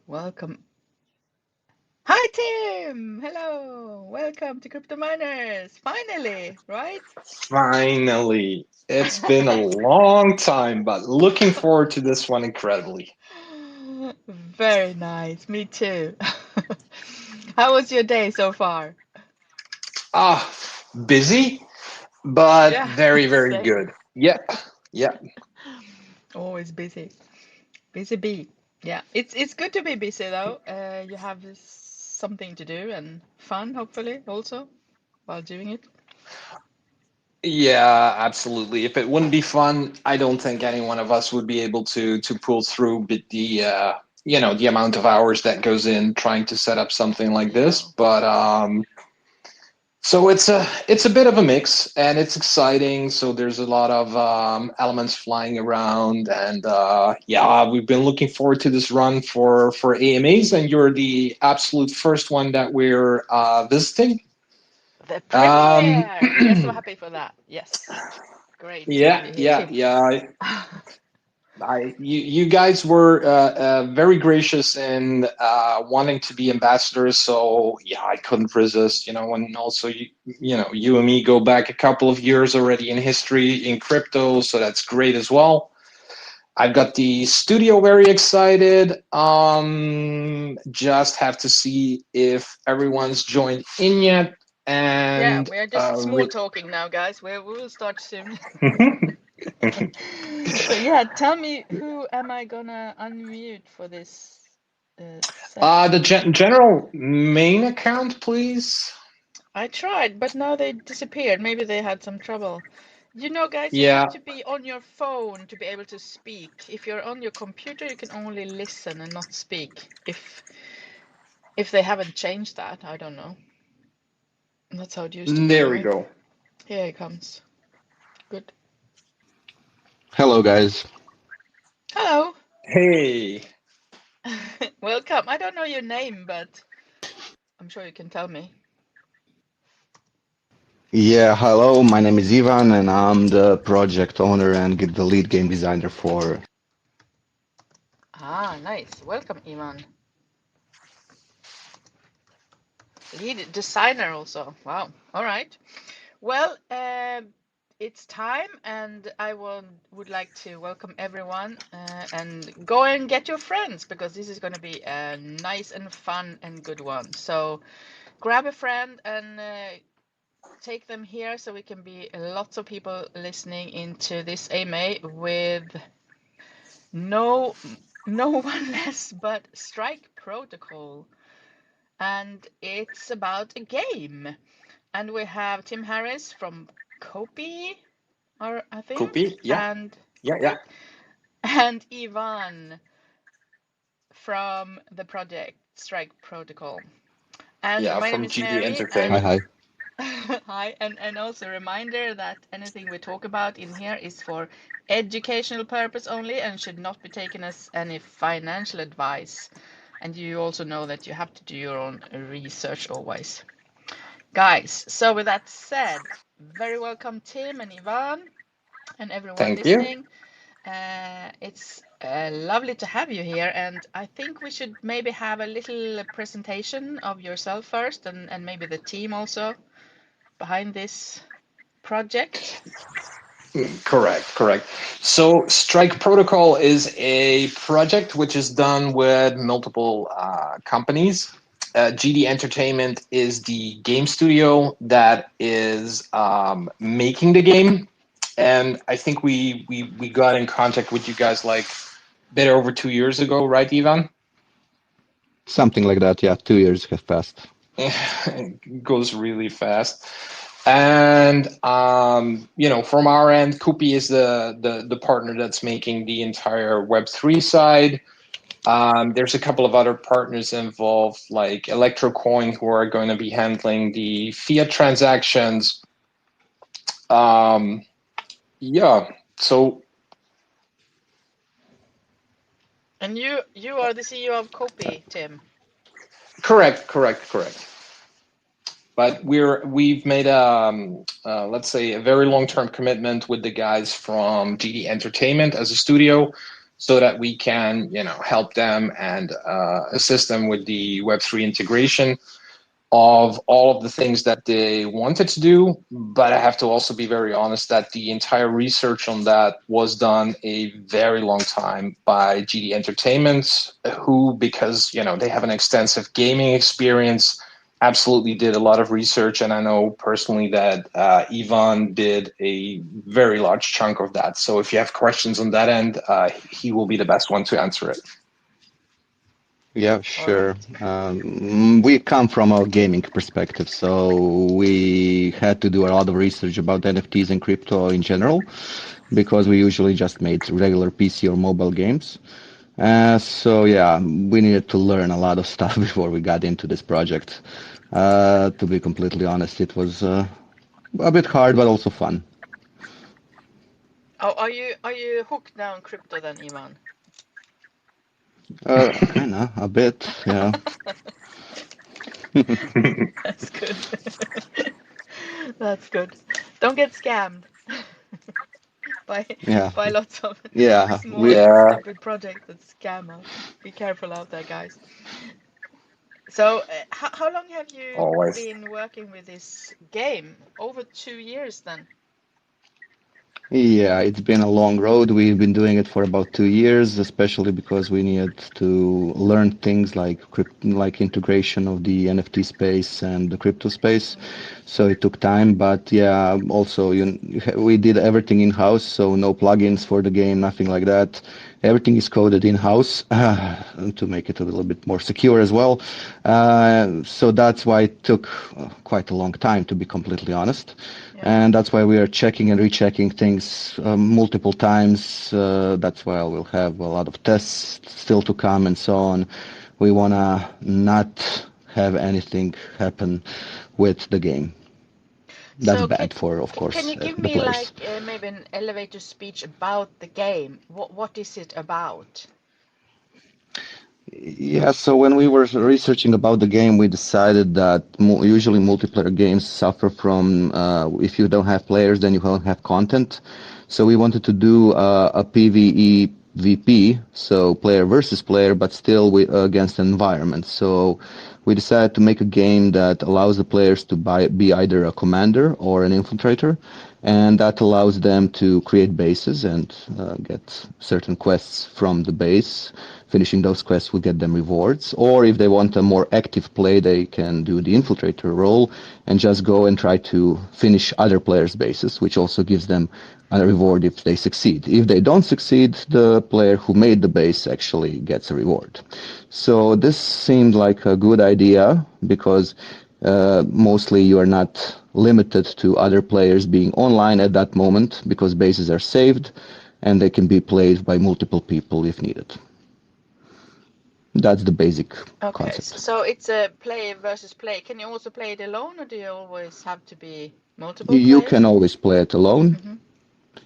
Welcome. Hi, Tim. Hello. Welcome to Crypto Miners. Finally, right? Finally, it's been a long time, but looking forward to this one incredibly. Very nice. Me too. How was your day so far? Ah, busy, but Yeah, very, very same. good. Yep, yep. Always busy. Busy bee. Yeah, it's good to be busy though. You have something to do and fun, hopefully, also while doing it. Yeah, absolutely. If it wouldn't be fun, I don't think any one of us would be able to pull through with the amount of hours that goes in trying to set up something like this. Yeah. So it's a bit of a mix, and it's exciting. So there's a lot of elements flying around, and yeah, we've been looking forward to this run for AMAs, and you're the absolute first one that we're visiting. The Um, premiere. We are so happy for that. Yes. Great to have yeah, you here, yeah, Tim. yeah. You guys were very gracious in wanting to be ambassadors, so yeah, I couldn't resist, and also you and me go back a couple of years already in history in crypto, so that's great as well. I've got the studio very excited. Just have to see if everyone's joined in yet, Yeah, and we are just small talking now, guys. We will start soon. So yeah, tell me, who am I gonna unmute for this the session? general main account, please. I tried, but now they disappeared. Maybe they had some trouble. You know, guys, you have Yeah, to be on your phone to be able to speak. If you're on your computer, you can only listen and not speak. If they haven't changed that, I don't know. That's how it used to be, there we right? go. Here it comes. Good. Hello, guys. Hello. Hey. Welcome. I don't know your name, but I'm sure you can tell me. Yeah, hello. My name is Ivan, and I'm the project owner and the lead game designer for. Ah, nice. Welcome, Iman. Lead designer also. Wow. All right. Well, it's time, and I would like to welcome everyone and go and get your friends because this is going to be a nice and fun and good one. So grab a friend and take them here so we can be lots of people listening into this AMA with no no one less but Strike Protocol. And it's about a game. And we have Tim Harris from Copy, or I think, Kopi? Yeah, and yeah, Copy, yeah. and Ivan from the project Strike Protocol. And Yeah, my name from is GD Mary, Hi, and Entertainment. hi. hi, and also a reminder that anything we talk about in here is for educational purpose only and should not be taken as any financial advice. And you also know that you have to do your own research always. Guys, so with that said, very welcome Tim and Ivan and everyone Thank you. listening. It's lovely to have you here, and I think we should maybe have a little presentation of yourself first and maybe the team also behind this project. Correct, correct. So, Strike Protocol is a project which is done with multiple companies. GD Entertainment is the game studio that is making the game, and I think we got in contact with you guys like a bit over 2 years ago, right, Ivan? Something like that. Yeah, 2 years have passed. It goes really fast. And from our end, Kupi is the partner that's making the entire Web3 side. There's a couple of other partners involved, like Electrocoin, who are going to be handling the fiat transactions. Um, yeah, so And you are the CEO of Copy, Tim. correct, correct, correct. But we've made let's say a very long term commitment with the guys from GD Entertainment as a studio. so that we can, help them and assist them with the Web3 integration of all of the things that they wanted to do. But I have to also be very honest that the entire research on that was done a very long time by GD Entertainment, who, because they have an extensive gaming experience, absolutely did a lot of research. And I know personally that Ivan did a very large chunk of that. So if you have questions on that end, he will be the best one to answer it. Yeah, All right. sure. We come from a gaming perspective, so we had to do a lot of research about NFTs and crypto in general, because we usually just made regular PC or mobile games. So yeah, we needed to learn a lot of stuff before we got into this project. To be completely honest, it was a bit hard, but also fun. Oh, are you hooked now on crypto then, Ivan? Kinda, a bit, yeah. That's good. That's good. Don't get scammed by Yeah, by lots of yeah. small We Yeah, stupid projects that scam us. Be careful out there, guys. So, how long have you always. been working with this game? Over 2 years then? Yeah, it's been a long road. We've been doing it for about 2 years, especially because we needed to learn things like like integration of the NFT space and the crypto space. So it took time, but yeah, also we did everything in-house, so no plugins for the game, nothing like that. Everything is coded in-house to make it a little bit more secure as well. So that's why it took quite a long time, to be completely honest. Yeah. And that's why we are checking and rechecking things multiple times. That's why we'll have a lot of tests still to come and so on. We want to not have anything happen with the game. That's So bad for, of can course, you give the me players. like maybe an elevator speech about the game? What is it about? Yeah, so when we were researching about the game, we decided that usually multiplayer games suffer from if you don't have players, then you don't have content. So we wanted to do a PvE VP, so player versus player, but still against an environment. So we decided to make a game that allows the players to be either a commander or an infiltrator, and that allows them to create bases and get certain quests from the base. Finishing those quests will get them rewards. Or if they want a more active play, they can do the infiltrator role and just go and try to finish other players' bases, which also gives them a reward if they succeed. If they don't succeed, the player who made the base actually gets a reward. So this seemed like a good idea because mostly you are not limited to other players being online at that moment because bases are saved and they can be played by multiple people if needed. That's the basic Okay, concept. so it's a play versus play. Can you also play it alone, or do you always have to be multiple You can players? always play it alone. Mm-hmm.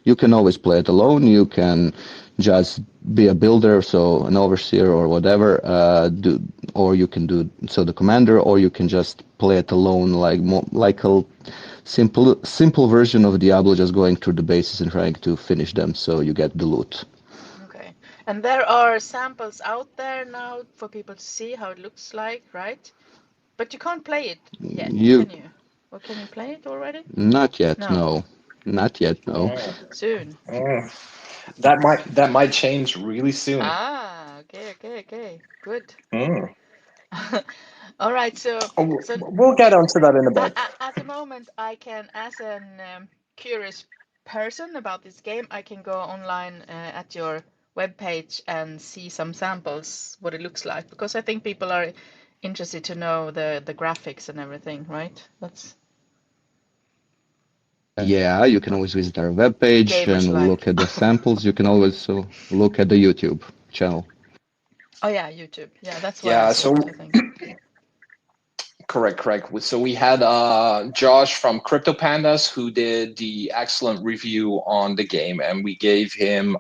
You can always play it alone. You can just be a builder, so an overseer or whatever, or you can do so the commander, or you can just play it alone, like a simple version of Diablo, just going through the bases and trying to finish them, so you get the loot. Okay. And there are samples out there now for people to see how it looks like, right? But you can't play it yet, You can you? Or can you play it already? Not yet, No. no, not yet, no. Mm, Soon. mm. That might change really soon. Ah, okay. Good. Mm. All right, so Oh, so we'll get onto that in a bit. at the moment, I can, as an curious person about this game, I can go online at your webpage and see some samples, what it looks like, because I think people are interested to know the graphics and everything, right? That's Yeah, you can always visit our what webpage gamers and like. look at the samples. You can always look at the YouTube channel. Oh yeah, YouTube. Yeah, that's where I Yeah, saw so it, I think. correct. So we had Josh from Crypto Pandas who did the excellent review on the game, and we gave him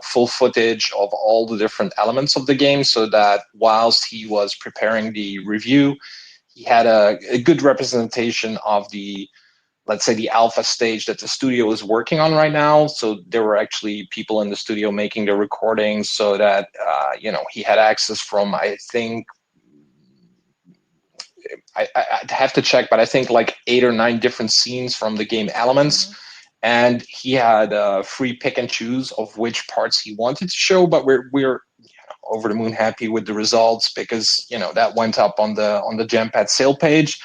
full footage of all the different elements of the game, so that whilst he was preparing the review, he had a good representation of the let's say, the alpha stage that the studio is working on right now. So there were actually people in the studio making the recordings so that, he had access from, I think, I'd have to check, but I think like 8 or 9 different scenes from the game Elements. Mm-hmm. And he had free pick and choose of which parts he wanted to show, but we're over the moon happy with the results because that went up on the Gempad sale page.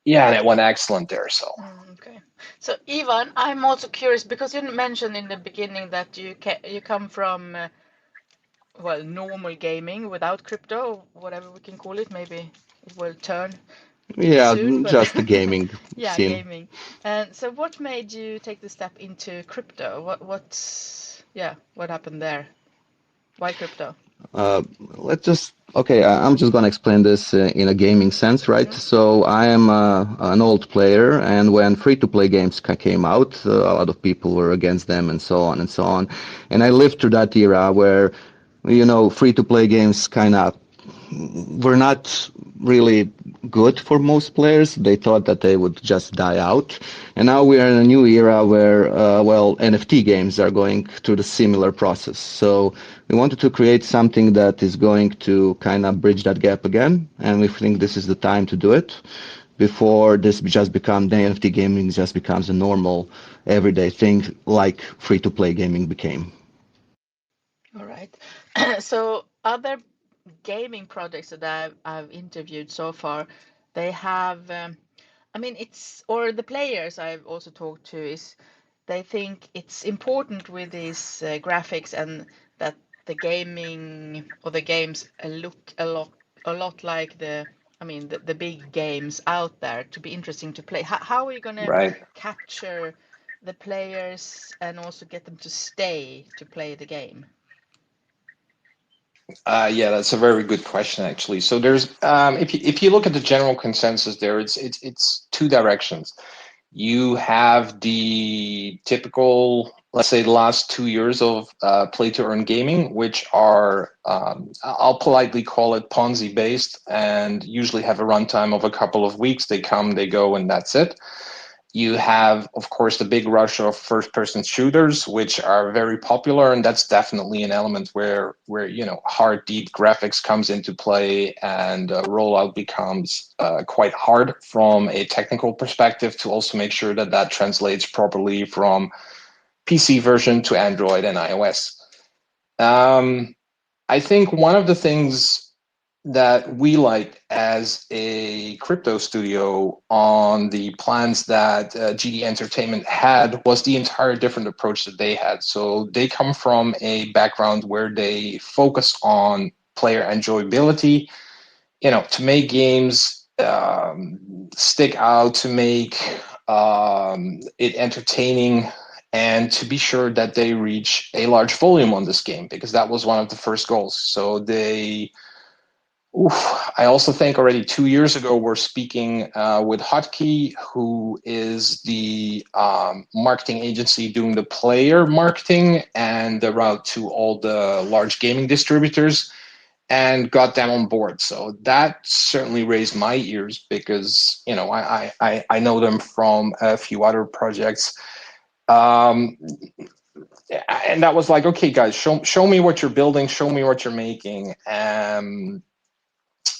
Yeah, and it went excellent there. So Okay. So Ivan, I'm also curious because you mentioned in the beginning that you come from normal gaming without crypto, whatever we can call it. Maybe it will turn Yeah, soon, but just the gaming yeah, scene. gaming. And so what made you take the step into crypto? What happened there? Why crypto? Uh, I'm just gonna explain this in a gaming sense, right? Mm-hmm. So I am an old player, and when free-to-play games came out, a lot of people were against them, and so on and so on. And I lived through that era where, free-to-play games kind of were not really good for most players. They thought that they would just die out. And now we are in a new era where, NFT games are going through the similar process. So we wanted to create something that is going to kind of bridge that gap again. And we think this is the time to do it before the NFT gaming just becomes a normal everyday thing like free-to-play gaming became. All right. So other gaming projects that I've interviewed so far, they have, I mean, or the players I've also talked to is they think it's important with these graphics and that the gaming or the games look a lot like the big games out there to be interesting to play. How are you going to right. capture the players and also get them to stay to play the game? Yeah, that's a very good question, actually. So there's, if you look at the general consensus there, it's two directions. You have the typical, let's say, the last 2 years of play to earn gaming, which are, I'll politely call it Ponzi based, and usually have a runtime of a couple of weeks. They come, they go, and that's it. You have, of course, the big rush of first-person shooters, which are very popular, and that's definitely an element where hard, deep graphics comes into play, and rollout becomes quite hard from a technical perspective to also make sure that that translates properly from PC version to Android and iOS. I think one of the things that we liked as a crypto studio on the plans that GD Entertainment had was the entire different approach that they had. So they come from a background where they focus on player enjoyability, to make games stick out, to make it entertaining, and to be sure that they reach a large volume on this game, because that was one of the first goals. So I also think already 2 years ago, we're speaking with Hotkey, who is the marketing agency doing the player marketing and the route to all the large gaming distributors, and got them on board. So that certainly raised my ears because, I know them from a few other projects. Um, and that was like, okay, guys, show me what you're building, show me what you're making.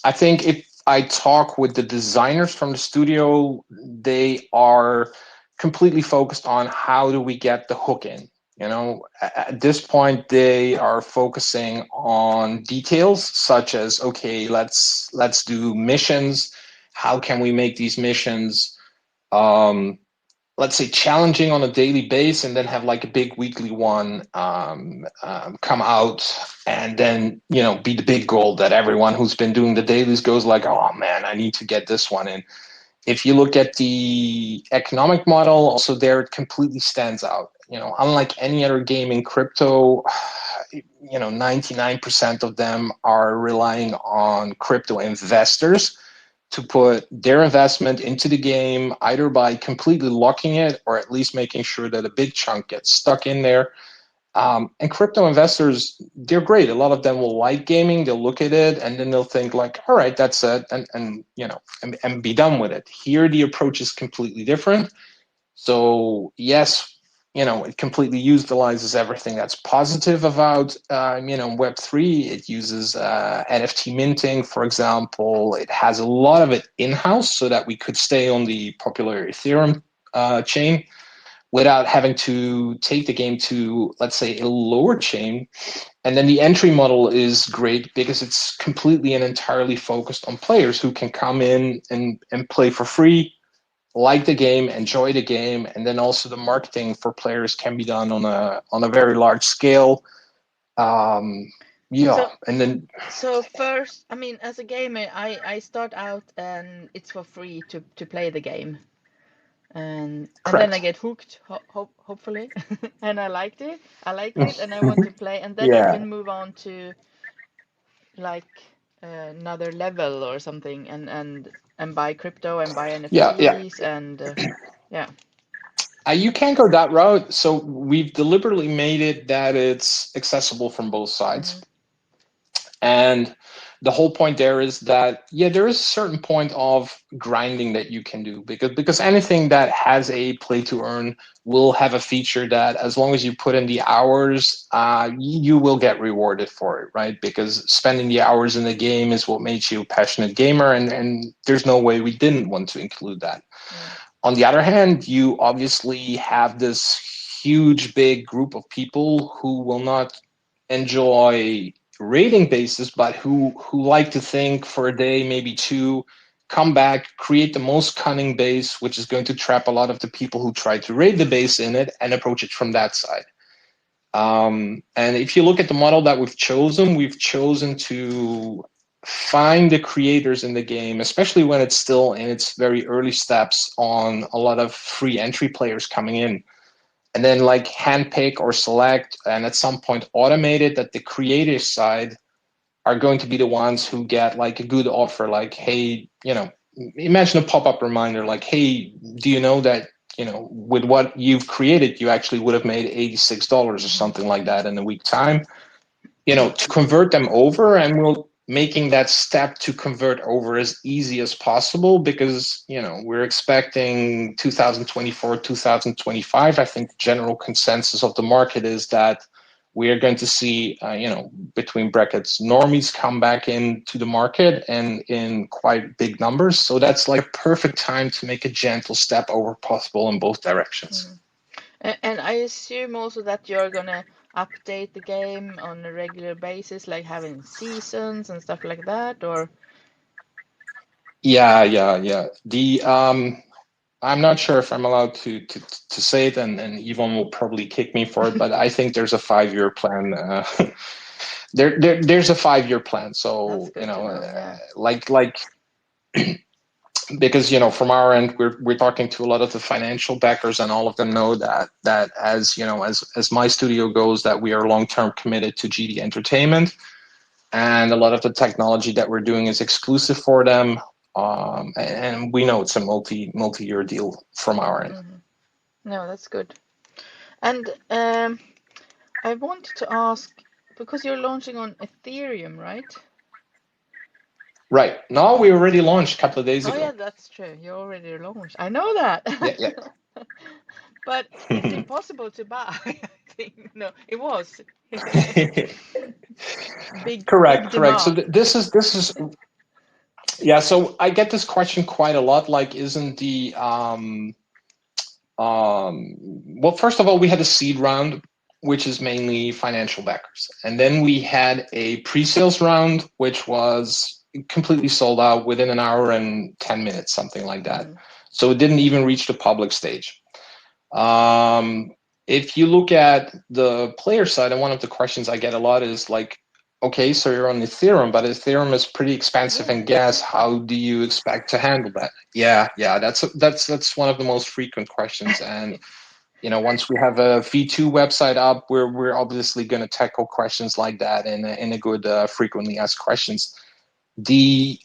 I think if I talk with the designers from the studio, they are completely focused on how do we get the hook in. At this point, they are focusing on details such as, okay, let's do missions. How can we make these missions, let's say, challenging on a daily basis, and then have like a big weekly one come out, and then be the big goal that everyone who's been doing the dailies goes like, oh man, I need to get this one in. If you look at the economic model, also there it completely stands out. Unlike any other game in crypto, 99% of them are relying on crypto investors to put their investment into the game, either by completely locking it or at least making sure that a big chunk gets stuck in there. And crypto investors, they're great. A lot of them will like gaming. They'll look at it and then they'll think like, all right, that's it, and and be done with it. Here, the approach is completely different. So yes, it completely utilizes everything that's positive about Web3. It uses NFT minting, for example. It has a lot of it in-house so that we could stay on the popular Ethereum chain without having to take the game to, let's say, a lower chain. And then the entry model is great because it's completely and entirely focused on players who can come in and play for free, like the game, enjoy the game, and then also the marketing for players can be done on a very large scale. So, And then first, I mean, as a gamer, I start out and it's for free to play the game. And then I correct. get hooked, hopefully, and I liked it. I like it, and I want to play, and then I Yeah, can move on to like another level or something, and buy crypto and buy yeah. NFTs, and yeah. You can't go that route. So we've deliberately made it that it's accessible from both sides. And the whole point there is that, yeah, there is a certain point of grinding that you can do because anything that has a play to earn will have a feature that as long as you put in the hours, you will get rewarded for it, right? Because spending the hours in the game is what makes you a passionate gamer, and there's no way we didn't want to include that. Yeah. On the other hand, you obviously have this huge, big group of people who will not enjoy rating bases, but who like to think for a day, maybe two, come back, create the most cunning base, which is going to trap a lot of the people who try to raid the base in it and approach it from that side. And if you look at the model that we've chosen to find the creators in the game, especially when it's still in its very early steps on a lot of free entry players coming in, and then like handpick or select and at some point automate it that the creative side are going to be the ones who get like a good offer, like, hey, imagine a pop-up reminder like, hey, do you know that with what you've created you actually would have made $86 or something like that in a week time, to convert them over. And we'll making that step to convert over as easy as possible because we're expecting 2024 2025. I think the general consensus of the market is that we are going to see between brackets normies come back into the market and in quite big numbers. So that's like perfect time to make a gentle step over possible in both directions. And I assume also that you're gonna update the game on a regular basis, like having seasons and stuff like that, or Yeah. The I'm not sure if I'm allowed to say it, and Yvonne will probably kick me for it, but I think there's a 5-year plan. There's a 5-year plan. So that's good to know. Yeah. like because from our end we're talking to a lot of the financial backers, and all of them know that as as my studio goes, that we are long-term committed to GD Entertainment, and a lot of the technology that we're doing is exclusive for them. And we know it's a multi-year deal from our end. No, that's good. And I wanted to ask, because you're launching on Ethereum, right? Right. No, we already launched a couple of days Oh yeah, ago. that's true. You already launched. I know that. Yeah. But it's impossible to buy, I think. No, it was. Big Correct. So demand. this is yeah. So I get this question quite a lot. Like, isn't the well, first of all, we had a seed round, which is mainly financial backers, and then we had a pre-sales round, which was completely sold out within an hour and 10 minutes, something like that. So it didn't even reach the public stage. If you look at the player side, and one of the questions I get a lot is like, okay, so you're on Ethereum, but Ethereum is pretty expensive in gas. How do you expect to handle that? Yeah, that's one of the most frequent questions. And once we have a V2 website up, we're obviously going to tackle questions like that in a good frequently asked questions. The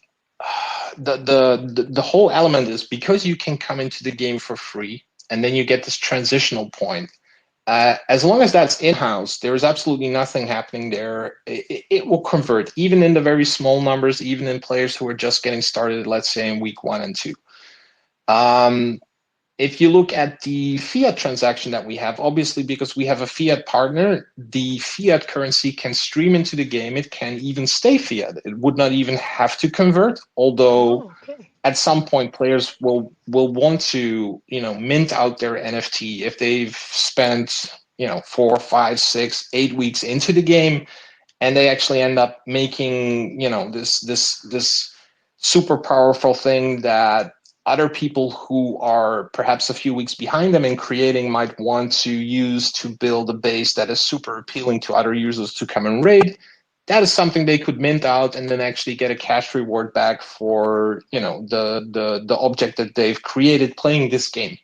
the whole element is because you can come into the game for free, and then you get this transitional point. as long as that's in-house, there is absolutely nothing happening there. It will convert, even in the very small numbers, even in players who are just getting started, let's say in week 1 and 2. If you look at the fiat transaction that we have, obviously because we have a fiat partner, the fiat currency can stream into the game. It can even stay fiat. It would not even have to convert, although at some point players will want to, mint out their NFT if they've spent, 4, 5, 6, 8 weeks into the game, and they actually end up making, this super powerful thing that other people who are perhaps a few weeks behind them in creating might want to use to build a base that is super appealing to other users to come and raid. That is something they could mint out and then actually get a cash reward back for, the object that they've created playing this game.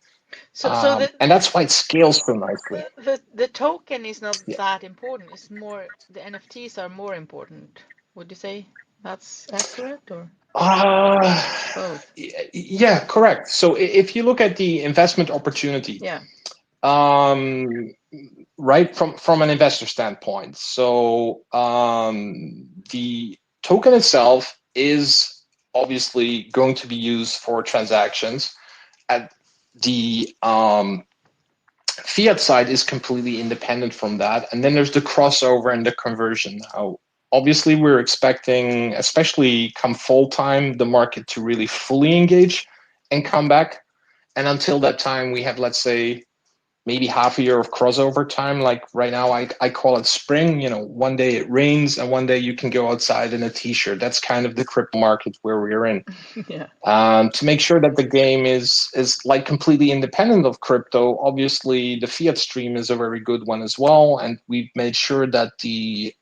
And that's why it scales so nicely. The token is not that important. It's more the NFTs are more important. Would you say that's accurate or? Both. Yeah, correct. So if you look at the investment opportunity, right, from an investor standpoint, so the token itself is obviously going to be used for transactions. At the fiat side is completely independent from that, and then there's the crossover and the conversion. Now, obviously, we're expecting, especially come fall time, the market to really fully engage and come back. And until that time, we have, let's say, maybe half a year of crossover time. Like right now, I call it spring. One day it rains and one day you can go outside in a t-shirt. That's kind of the crypto market where we're in. To make sure that the game is like completely independent of crypto, obviously the fiat stream is a very good one as well. And we've made sure that the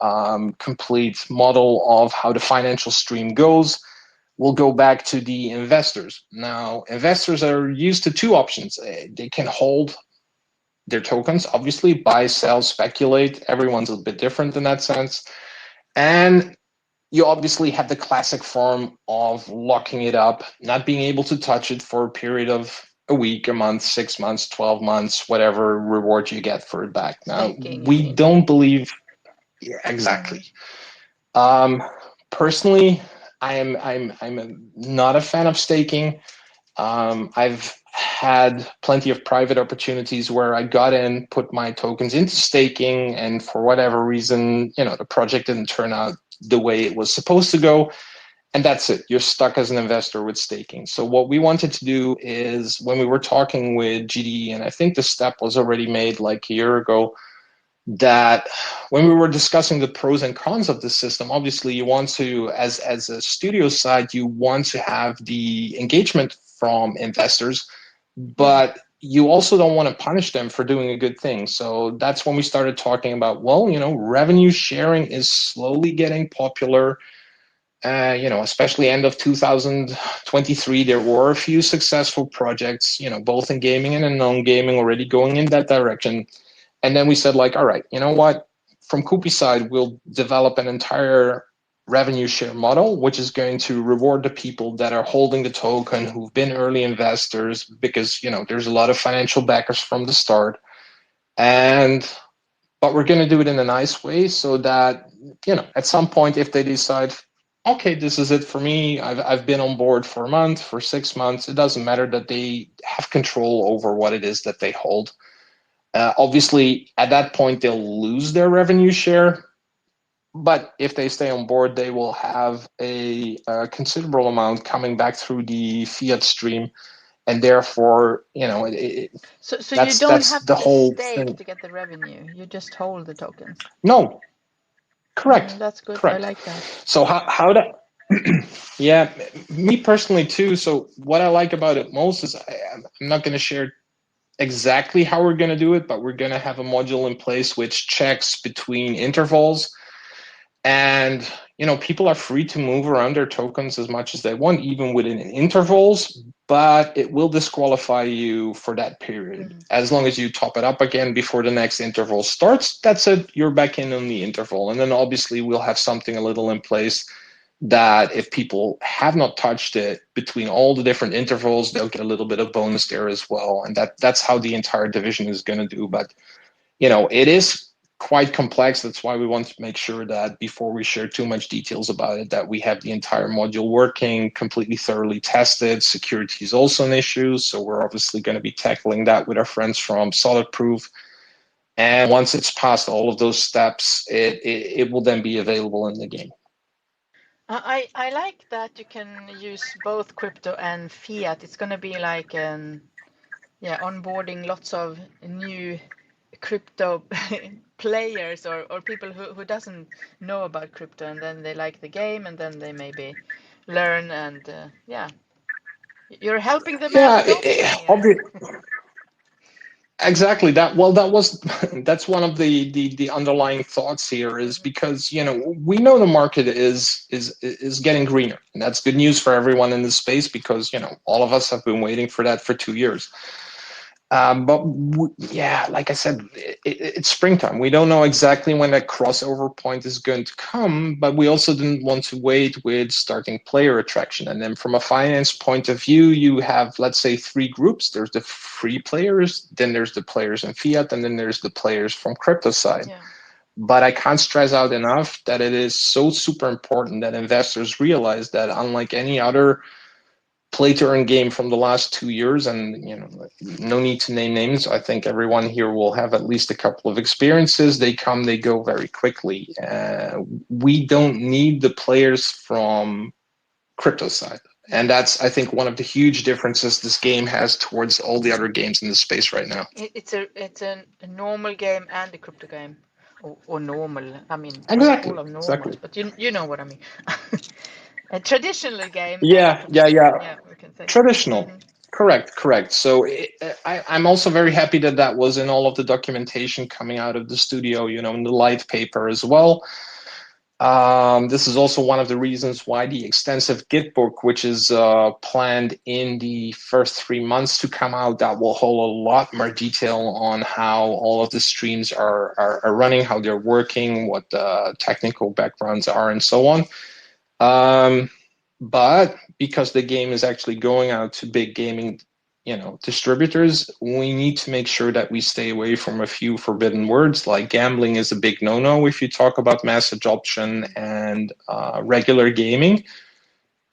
complete model of how the financial stream goes will go back to the investors. Now, investors are used to two options. They can hold their tokens, obviously, buy, sell, speculate. Everyone's a bit different in that sense. And you obviously have the classic form of locking it up, not being able to touch it for a period of a week, a month, 6 months, 12 months, whatever reward you get for it back. Now, we don't believe, exactly. Personally, I'm not a fan of staking. I've had plenty of private opportunities where I got in, put my tokens into staking, and for whatever reason, the project didn't turn out the way it was supposed to go. And that's it. You're stuck as an investor with staking. So what we wanted to do is, when we were talking with GDE, and I think the step was already made like a year ago, that when we were discussing the pros and cons of the system, obviously you want to, as a studio side, you want to have the engagement from investors, but you also don't want to punish them for doing a good thing. So that's when we started talking about, revenue sharing is slowly getting popular. Especially end of 2023, there were a few successful projects, both in gaming and in non-gaming already going in that direction. And then we said, like, all right, you know what? From Koopy's side, we'll develop an entire revenue share model, which is going to reward the people that are holding the token, who've been early investors, because, there's a lot of financial backers from the start. But we're going to do it in a nice way so that, at some point, if they decide, okay, this is it for me, I've been on board for a month, for 6 months, it doesn't matter, that they have control over what it is that they hold. Obviously, at that point, they'll lose their revenue share. But if they stay on board, they will have a considerable amount coming back through the fiat stream. And therefore, so you don't have to stake to get the revenue. You just hold the tokens. No. Correct. That's good. Correct. I like that. So how that... Yeah, me personally, too. So what I like about it most is I'm not going to share exactly how we're going to do it, but we're going to have a module in place which checks between intervals, and people are free to move around their tokens as much as they want, even within intervals, but it will disqualify you for that period. As long as you top it up again before the next interval starts, that's it, you're back in on the interval. And then obviously we'll have something a little in place that if people have not touched it between all the different intervals, they'll get a little bit of bonus there as well. And that's how the entire division is going to do. But, it is quite complex. That's why we want to make sure that before we share too much details about it, that we have the entire module working, completely thoroughly tested. Security is also an issue, so we're obviously going to be tackling that with our friends from Solidproof. And once it's passed all of those steps, it will then be available in the game. I like that you can use both crypto and fiat. It's going to be like onboarding lots of new crypto players or people who doesn't know about crypto, and then they like the game, and then they maybe learn, and you're helping the mass adoption here. Exactly that. Well, that's one of the underlying thoughts here, is because we know the market is getting greener, and that's good news for everyone in the space, because all of us have been waiting for that for 2 years. Like I said, it's springtime. We don't know exactly when that crossover point is going to come, but we also didn't want to wait with starting player attraction. And then from a finance point of view, you have, let's say, 3 groups. There's the free players, then there's the players in fiat, and then there's the players from crypto side. Yeah. But I can't stress out enough that it is so super important that investors realize that, unlike any other play to earn game from the last 2 years, and no need to name names, I think everyone here will have at least a couple of experiences. They come, they go very quickly. We don't need the players from crypto side, and that's, I think, one of the huge differences this game has towards all the other games in the space right now. It's a normal game and a crypto game, or normal. I mean, Exactly. all of normal, Exactly. but you know what I mean. A traditional game. Yeah. We can say Traditional. Mm-hmm. Correct. So I'm also very happy that was in all of the documentation coming out of the studio, in the light paper as well. This is also one of the reasons why the extensive Git book, which is planned in the first 3 months to come out, that will hold a lot more detail on how all of the streams are running, how they're working, what the technical backgrounds are, and so on. But because the game is actually going out to big gaming, distributors, we need to make sure that we stay away from a few forbidden words, like gambling is a big no-no if you talk about mass adoption and regular gaming.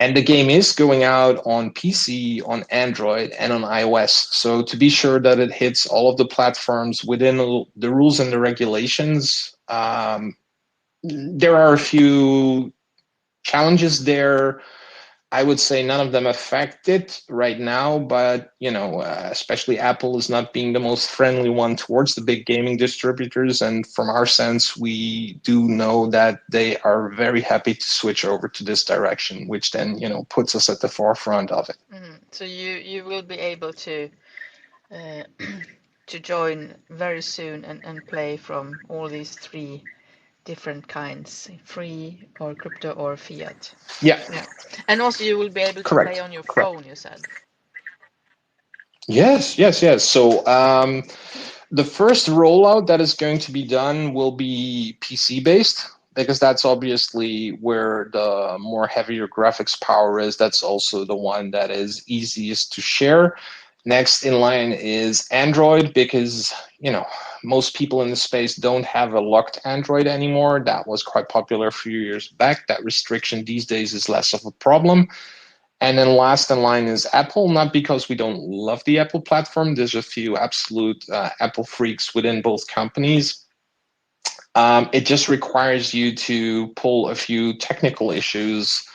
And the game is going out on PC, on Android, and on iOS. So to be sure that it hits all of the platforms within the rules and the regulations, there are a few challenges there. I would say none of them affect it right now, but especially Apple is not being the most friendly one towards the big gaming distributors. And from our sense, we do know that they are very happy to switch over to this direction, which then puts us at the forefront of it. Mm-hmm. So you will be able to to join very soon and play from all these 3 different kinds, free or crypto or fiat. Yeah. And also you will be able to play on your phone, you said. Yes. So the first rollout that is going to be done will be PC based, because that's obviously where the more heavier graphics power is. That's also the one that is easiest to share. Next in line is Android, because most people in the space don't have a locked Android anymore. That was quite popular a few years back. That restriction these days is less of a problem. And then last in line is Apple, not because we don't love the Apple platform. There's a few absolute Apple freaks within both companies. It just requires you to pull a few technical issues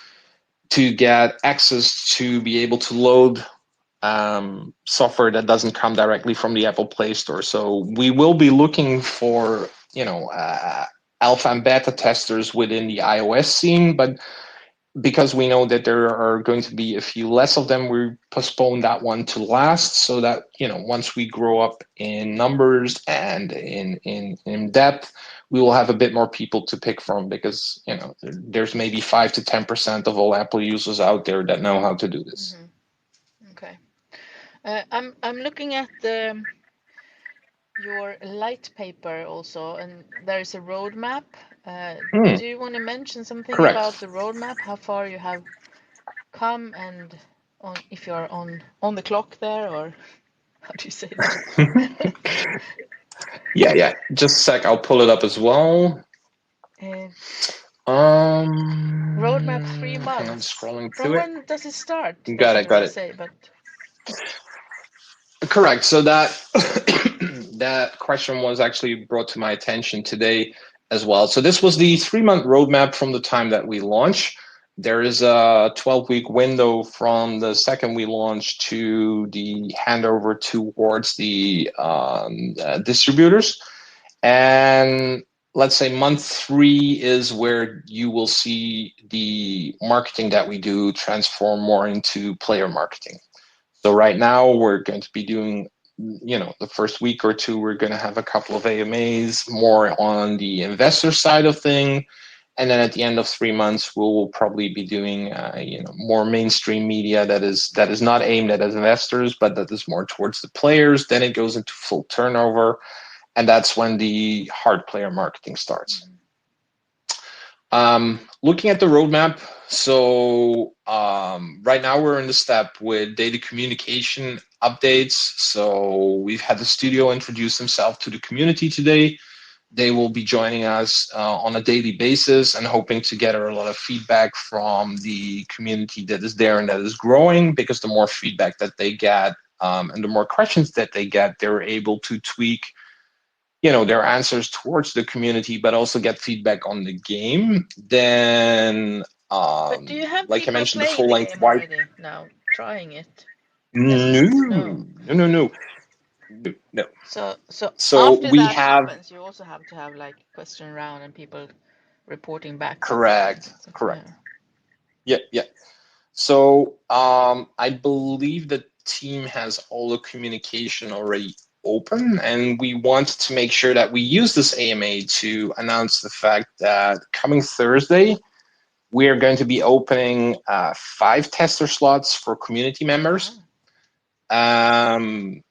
to get access to be able to load software that doesn't come directly from the Apple Play Store. So we will be looking for, alpha and beta testers within the iOS scene, but because we know that there are going to be a few less of them, we postpone that one to last, so that once we grow up in numbers and in depth, we will have a bit more people to pick from, because there's maybe 5 to 10% of all Apple users out there that know how to do this. Mm-hmm. Okay. I'm looking at your light paper also, and there is a roadmap. Do you want to mention something Correct. about the roadmap? How far you have come, and if you are on the clock there, or how do you say that? Yeah. Just a sec. I'll pull it up as well. Uh, Roadmap Hang on, 3 months. scrolling From to it. when does it start? Got Doesn't it. Got really it. say, but Correct. So that that question was actually brought to my attention today as well. So this was the 3 month roadmap from the time that we launch. There is a 12-week window from the second we launch to the handover towards the distributors. And let's say month 3 is where you will see the marketing that we do transform more into player marketing. So right now we're going to be doing, the first week or two, we're going to have a couple of AMAs more on the investor side of thing. And then at the end of 3 months, we'll probably be doing, more mainstream media that is not aimed at investors, but that is more towards the players. Then it goes into full turnover, and that's when the hard player marketing starts. Looking at the roadmap, so right now we're in the step with data communication updates. So we've had the studio introduce themselves to the community today. They will be joining us on a daily basis and hoping to gather a lot of feedback from the community that is there and that is growing, because the more feedback that they get and the more questions that they get, they're able to tweak their answers towards the community, but also get feedback on the game. Then but do you have like I people mentioned, the playing full the length game white. already now, trying it? No, Tests? No. no. No. So So after we that have happens, you also have to have like question round and people reporting back and correct. yeah. Yeah. So I believe the team has all the communication already open, and we want to make sure that we use this AMA to announce the fact that coming Thursday, we are going to be opening 5 tester slots for community members. And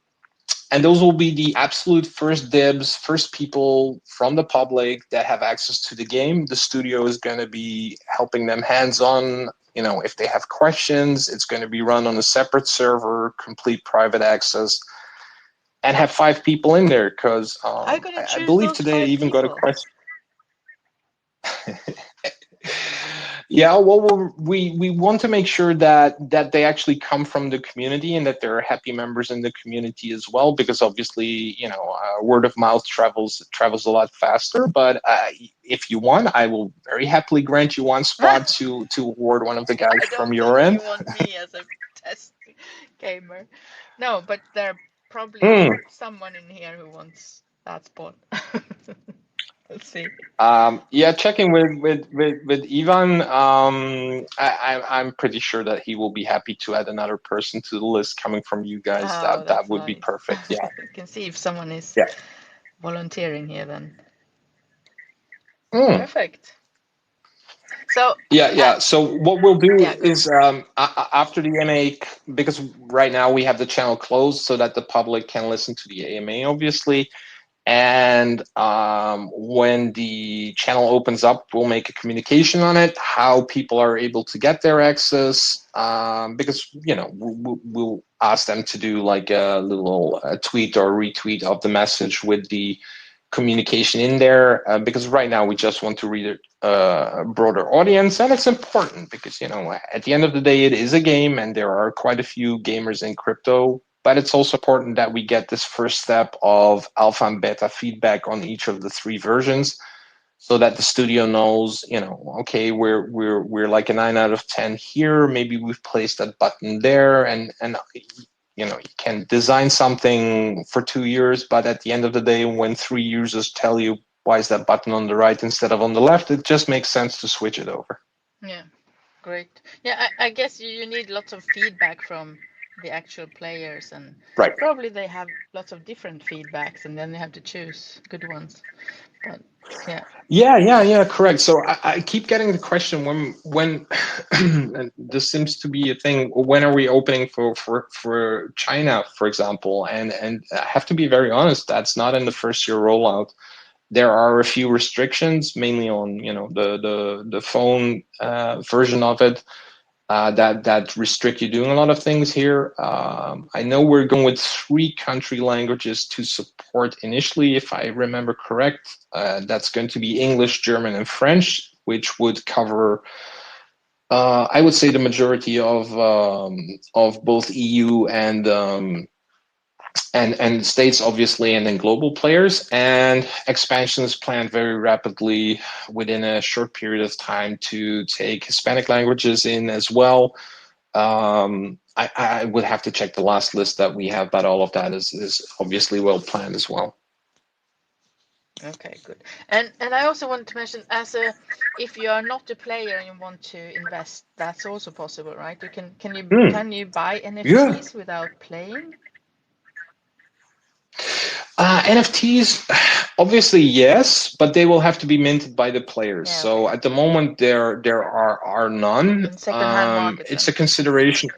those will be the absolute first dibs, first people from the public that have access to the game. The studio is going to be helping them hands-on. If they have questions, it's going to be run on a separate server, complete private access, and have 5 people in there, because How are you gonna I choose believe those today I 5 even got a people? question. Yeah, well, we want to make sure that they actually come from the community and that there are happy members in the community as well, because obviously, word of mouth travels a lot faster. But if you want, I will very happily grant you one spot to award one of the guys I from don't your think end. you want me as a test gamer. No, but there probably Hmm. someone in here who wants that spot. Let's see. Yeah, checking with Ivan. I'm pretty sure that he will be happy to add another person to the list coming from you guys. Oh, That that's would be nice. perfect. Yeah. You can see if someone is Yeah. volunteering here then. Hmm. Perfect. So, Yeah. So what we'll do yeah, go. is after the AMA, because right now we have the channel closed so that the public can listen to the AMA, obviously. And when the channel opens up, we'll make a communication on it, how people are able to get their access, because we'll ask them to do like a little tweet or retweet of the message with the communication in there, because right now we just want to read a broader audience, and it's important because at the end of the day it is a game and there are quite a few gamers in crypto, but it's also important that we get this first step of alpha and beta feedback on each of the 3 versions, so that the studio knows, okay, we're like a 9 out of 10 here, maybe we've placed that button there, and you can design something for 2 years, but at the end of the day, when 3 users tell you why is that button on the right instead of on the left, it just makes sense to switch it over. Yeah, great. Yeah, I guess you need lots of feedback from the actual players, and Right. probably they have lots of different feedbacks, and then you have to choose good ones. But yeah. Yeah, correct. So I keep getting the question when and this seems to be a thing. When are we opening for China, for example? And I have to be very honest, that's not in the first year rollout. There are a few restrictions, mainly on the phone version of it. that restrict you doing a lot of things here. I know we're going with 3 country languages to support initially, if I remember correct. That's going to be English, German, and French, which would cover, I would say, the majority of both EU and states, obviously, and then global players. And expansion is planned very rapidly within a short period of time to take Hispanic languages in as well. I would have to check the last list that we have, but all of that is obviously well planned as well. Okay, good. And I also want to mention, if you are not a player and you want to invest, that's also possible, right? Can you buy NFTs without playing? NFTs, obviously yes, but they will have to be minted by the players. Yeah, okay. So at the moment there are none. In second-hand markets. It's a consideration.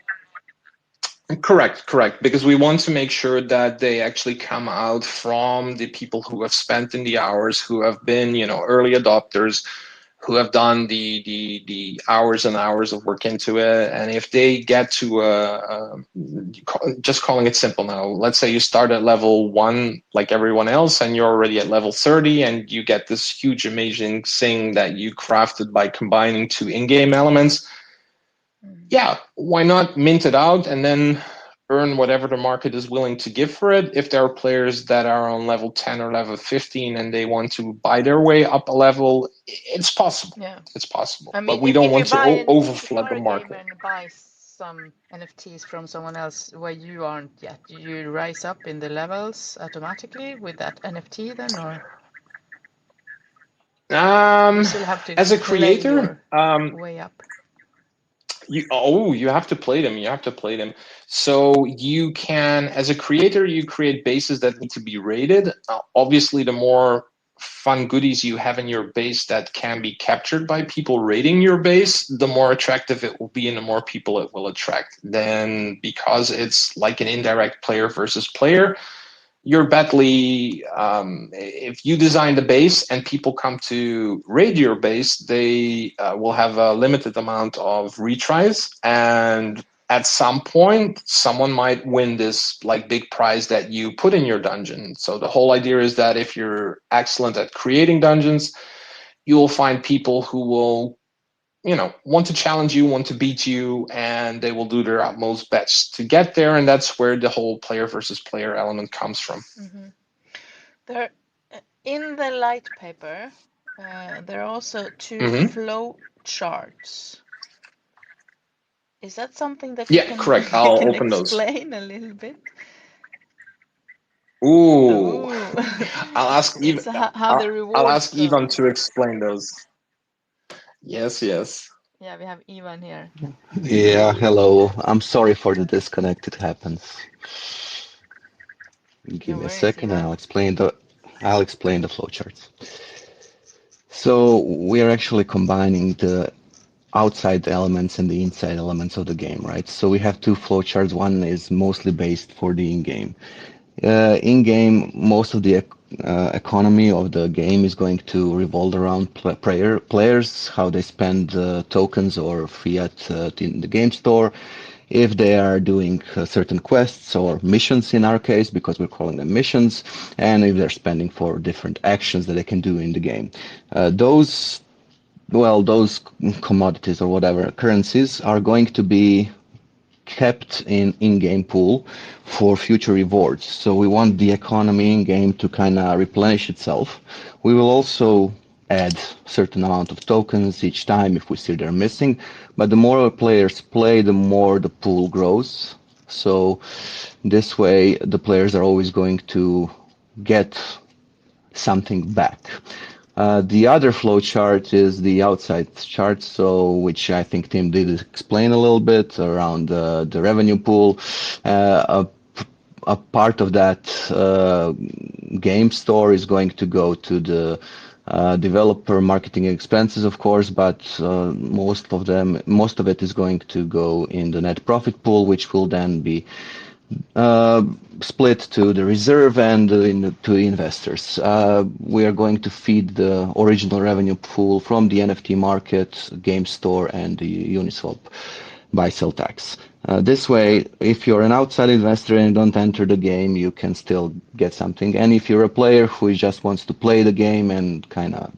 Correct. Because we want to make sure that they actually come out from the people who have spent in the hours, who have been, early adopters, who have done the hours and hours of work into it. And if they get to just calling it simple now, let's say you start at level 1 like everyone else, and you're already at level 30, and you get this huge, amazing thing that you crafted by combining 2 in-game elements. Yeah, why not mint it out and then earn whatever the market is willing to give for it? If there are players that are on level 10 or level 15 and they want to buy their way up a level, it's possible. Yeah, it's possible. I mean, but we don't want to overflood the market. If you are a gamer and buy some NFTs from someone else where you aren't yet, do you rise up in the levels automatically with that NFT then, or you still have to as a creator way up? You have to play them. So you can, as a creator, you create bases that need to be rated. Obviously, the more fun goodies you have in your base that can be captured by people rating your base, the more attractive it will be and the more people it will attract. Then, because it's like an indirect player versus player, you're badly, if you design the base and people come to raid your base, they will have a limited amount of retries, and at some point someone might win this like big prize that you put in your dungeon. So the whole idea is that if you're excellent at creating dungeons, you will find people who will want to challenge you, want to beat you, and they will do their utmost best to get there. And that's where the whole player versus player element comes from. Mm-hmm. There, in the light paper, there are also 2 flow charts. Is that something that you can, correct. I'll can open explain those a little bit? Ooh. I'll ask It's how the rewards I'll ask go. Ivan to explain those. Yes. Yeah, we have Ivan here. Yeah, hello. I'm sorry for the disconnect. It happens. Give me a second, and I'll explain the flowcharts. So we are actually combining the outside elements and the inside elements of the game, right? So we have 2 flowcharts. One is mostly based for the in-game. In-game, most of the economy of the game is going to revolve around players, how they spend tokens or fiat in the game store, if they are doing certain quests or missions in our case, because we're calling them missions, and if they're spending for different actions that they can do in the game. Those commodities or whatever currencies are going to be kept in-game pool for future rewards. So we want the economy in-game to kind of replenish itself. We will also add certain amount of tokens each time if we see they're missing. But the more players play, the more the pool grows. So this way, the players are always going to get something back. The other flow chart is the outside chart, so which I think Tim did explain a little bit around the revenue pool. A part of that game store is going to go to the developer marketing expenses, of course, but most of it is going to go in the net profit pool, which will then be split to the reserve and to investors. We are going to feed the original revenue pool from the NFT market, game store, and the Uniswap. buy-sell tax. This way, if you're an outside investor and you don't enter the game, you can still get something. And if you're a player who just wants to play the game and kind of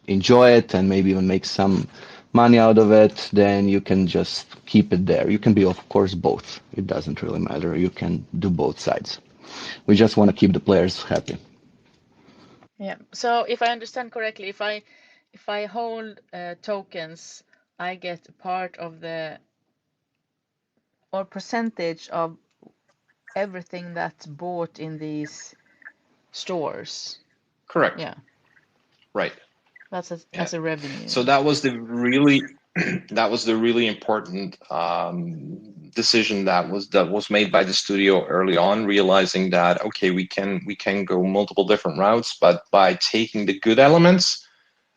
enjoy it and maybe even make some money out of it, then you can just keep it there. You can be, of course, both. It doesn't really matter. You can do both sides. We just want to keep the players happy. Yeah. So if I understand correctly, if I hold tokens, I get a part of the or percentage of everything that's bought in these stores. Correct. Yeah, Right. that's Yeah. as a revenue. So that was the really important decision that was made by the studio early on, realizing that okay, we can go multiple different routes, but by taking the good elements,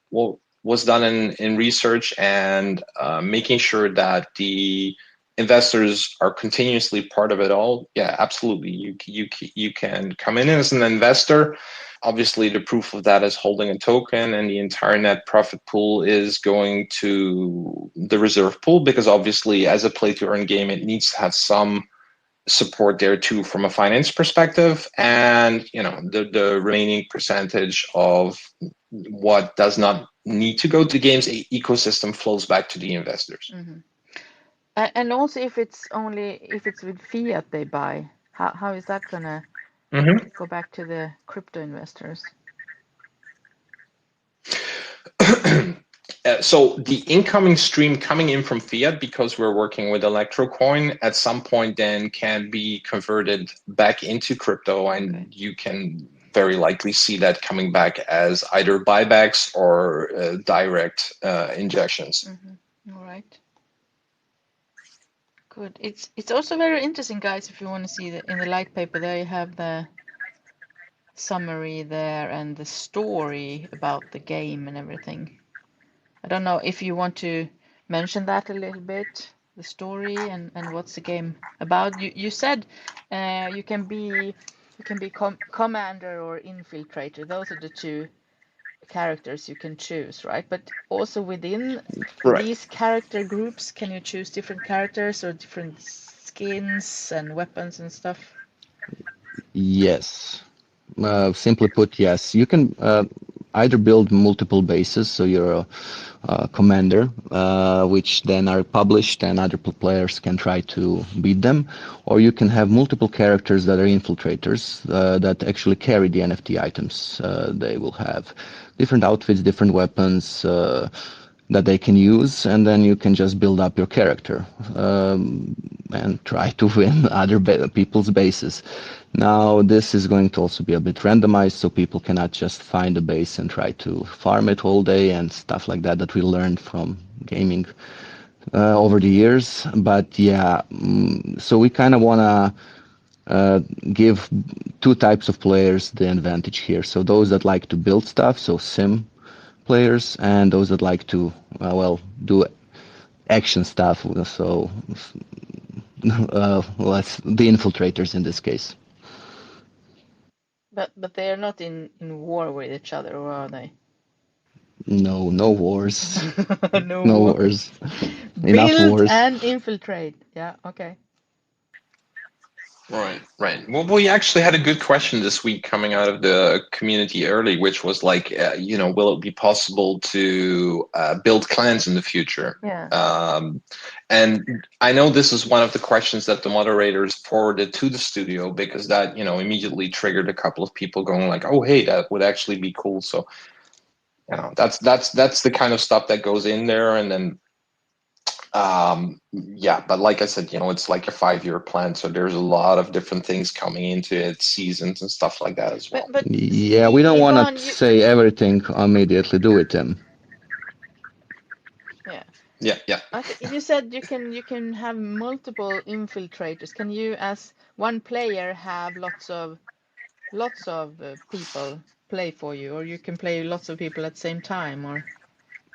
what was done in research and making sure that the investors are continuously part of it all. Yeah, absolutely. You can come in as an investor. Obviously, the proof of that is holding a token, and the entire net profit pool is going to the reserve pool, because obviously, as a play to earn game, it needs to have some support there too from a finance perspective, and the remaining percentage of what does not need to go to the game's ecosystem flows back to the investors. Mm-hmm. And also, if it's with fiat they buy, how is that gonna Mm-hmm. go back to the crypto investors? So the incoming stream coming in from fiat, because we're working with electrocoin, at some point then can be converted back into crypto, and Okay. you can very likely see that coming back as either buybacks or direct injections. Mm-hmm. All right. Good. It's also very interesting, guys. If you want to see in the light paper, there you have the summary there and the story about the game and everything. I don't know if you want to mention that a little bit, the story and what's the game about. You said you can be commander or infiltrator. Those are the two characters you can choose, right? But also within Right. these character groups, can you choose different characters or different skins and weapons and stuff? Yes. Simply put, yes. You can either build multiple bases, so you're a commander, which then are published and other players can try to beat them, or you can have multiple characters that are infiltrators that actually carry the NFT items. They will have different outfits, different weapons that they can use, and then you can just build up your character and try to win other people's bases. Now, this is going to also be a bit randomized, so people cannot just find a base and try to farm it all day and stuff like that that we learned from gaming over the years. But yeah, so we kind of want to give two types of players the advantage here. So those that like to build stuff, so sim players, and those that like to, do action stuff. So the infiltrators in this case. But they are not in war with each other, or are they? No, no wars. No No war. wars. Enough Build wars. and infiltrate. Yeah, okay. Right, right. Well, we actually had a good question this week coming out of the community early, which was like, will it be possible to build clans in the future? Yeah. And I know this is one of the questions that the moderators forwarded to the studio, because that, immediately triggered a couple of people going like, oh, hey, that would actually be cool. So, that's the kind of stuff that goes in there. And then yeah, but like I said, it's like a 5-year plan, so there's a lot of different things coming into it, seasons and stuff like that as well. But Yeah, we don't want Ivan, to you say everything immediately. Do it, Tim. yeah. Yeah. You said you can have multiple infiltrators. Can you, as one player, have lots of people play for you, or you can play lots of people at the same time, or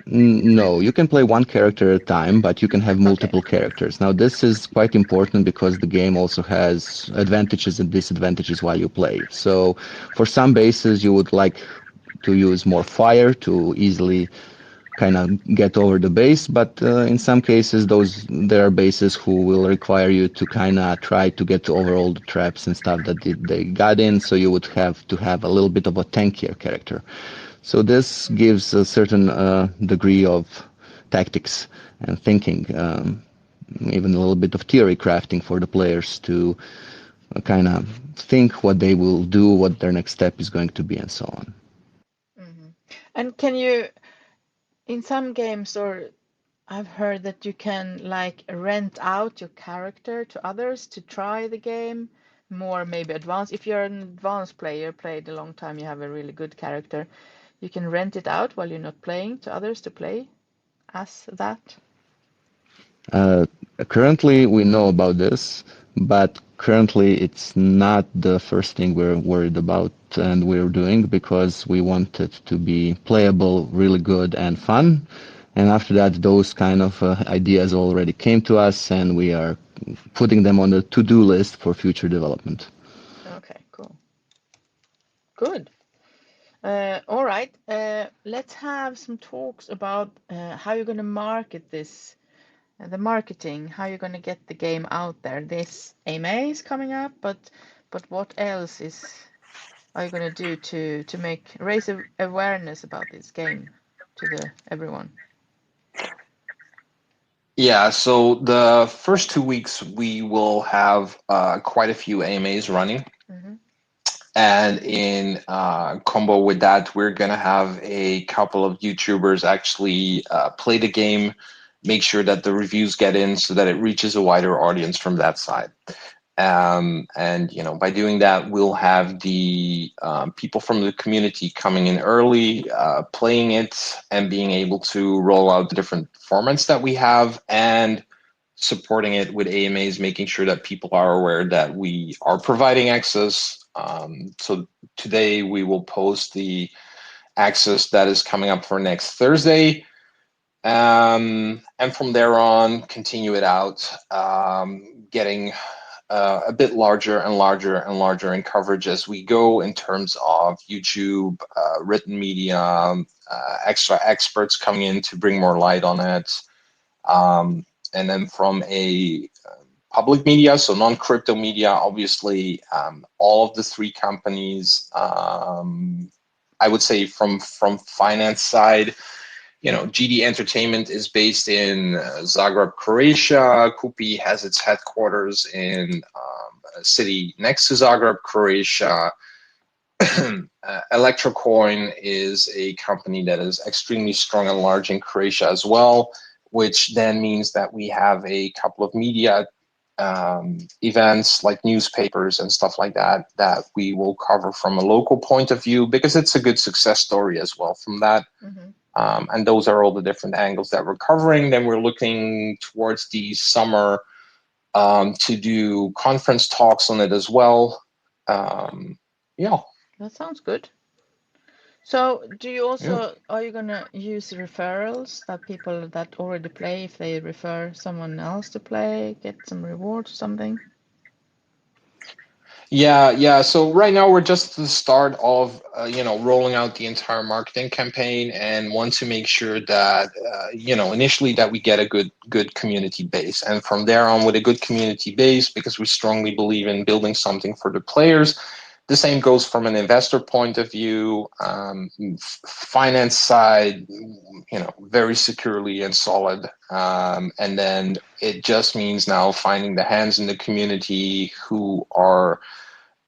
No, you can play one character at a time, but you can have okay. multiple characters. Now, this is quite important because the game also has advantages and disadvantages while you play. So, for some bases, you would like to use more fire to easily kind of get over the base, but in some cases there are bases who will require you to kind of try to get over all the traps and stuff that they got in, so you would have to have a little bit of a tankier character. So this gives a certain degree of tactics and thinking, even a little bit of theory crafting for the players to kind of think what they will do, what their next step is going to be, and so on. Mm-hmm. And can you, in some games, or I've heard that you can like rent out your character to others to try the game more, maybe advanced. If you're an advanced player, played a long time, you have a really good character, you can rent it out while you're not playing to others to play as that. Uh, Currently, we know about this, but currently it's not the first thing we're worried about and we're doing because we want it to be playable, really good, and fun. And after that, those kind of ideas already came to us, and we are putting them on the to-do list for future development. Okay, cool. Good. All right. Let's have some talks about how you're going to market this, the marketing, how you're going to get the game out there. This AMA is coming up, but what else are you going to do to raise awareness about this game to the everyone? Yeah, so the first 2 weeks we will have quite a few AMAs running. Mm-hmm. And in combo with that, we're going to have a couple of YouTubers actually play the game, make sure that the reviews get in so that it reaches a wider audience from that side. And, you know, by doing that, we'll have the people from the community coming in early, playing it and being able to roll out the different formats that we have and supporting it with AMAs, making sure that people are aware that we are providing access. So today we will post the access that is coming up for next Thursday. And from there on, continue it out, getting a bit larger and larger and larger in coverage as we go in terms of YouTube, written media, extra experts coming in to bring more light on it. And then from a public media, so non-crypto media, obviously, all of the three companies, I would say from finance side, you know, GD Entertainment is based in Zagreb, Croatia. Kupi has its headquarters in a city next to Zagreb, Croatia. Electrocoin is a company that is extremely strong and large in Croatia as well, which then means that we have a couple of media events like newspapers and stuff like that that we will cover from a local point of view because it's a good success story as well from that. Mm-hmm. And those are all the different angles that we're covering. Then we're looking towards the summer to do conference talks on it as well. Yeah. That sounds good. So, do you also, are you gonna use referrals that people that already play, if they refer someone else to play, get some rewards or something? Yeah. So right now we're just at the start of rolling out the entire marketing campaign, and want to make sure that initially that we get a good community base, and from there on with a good community base, because we strongly believe in building something for the players. The same goes from an investor point of view, finance side, very securely and solid. And then it just means now finding the hands in the community who are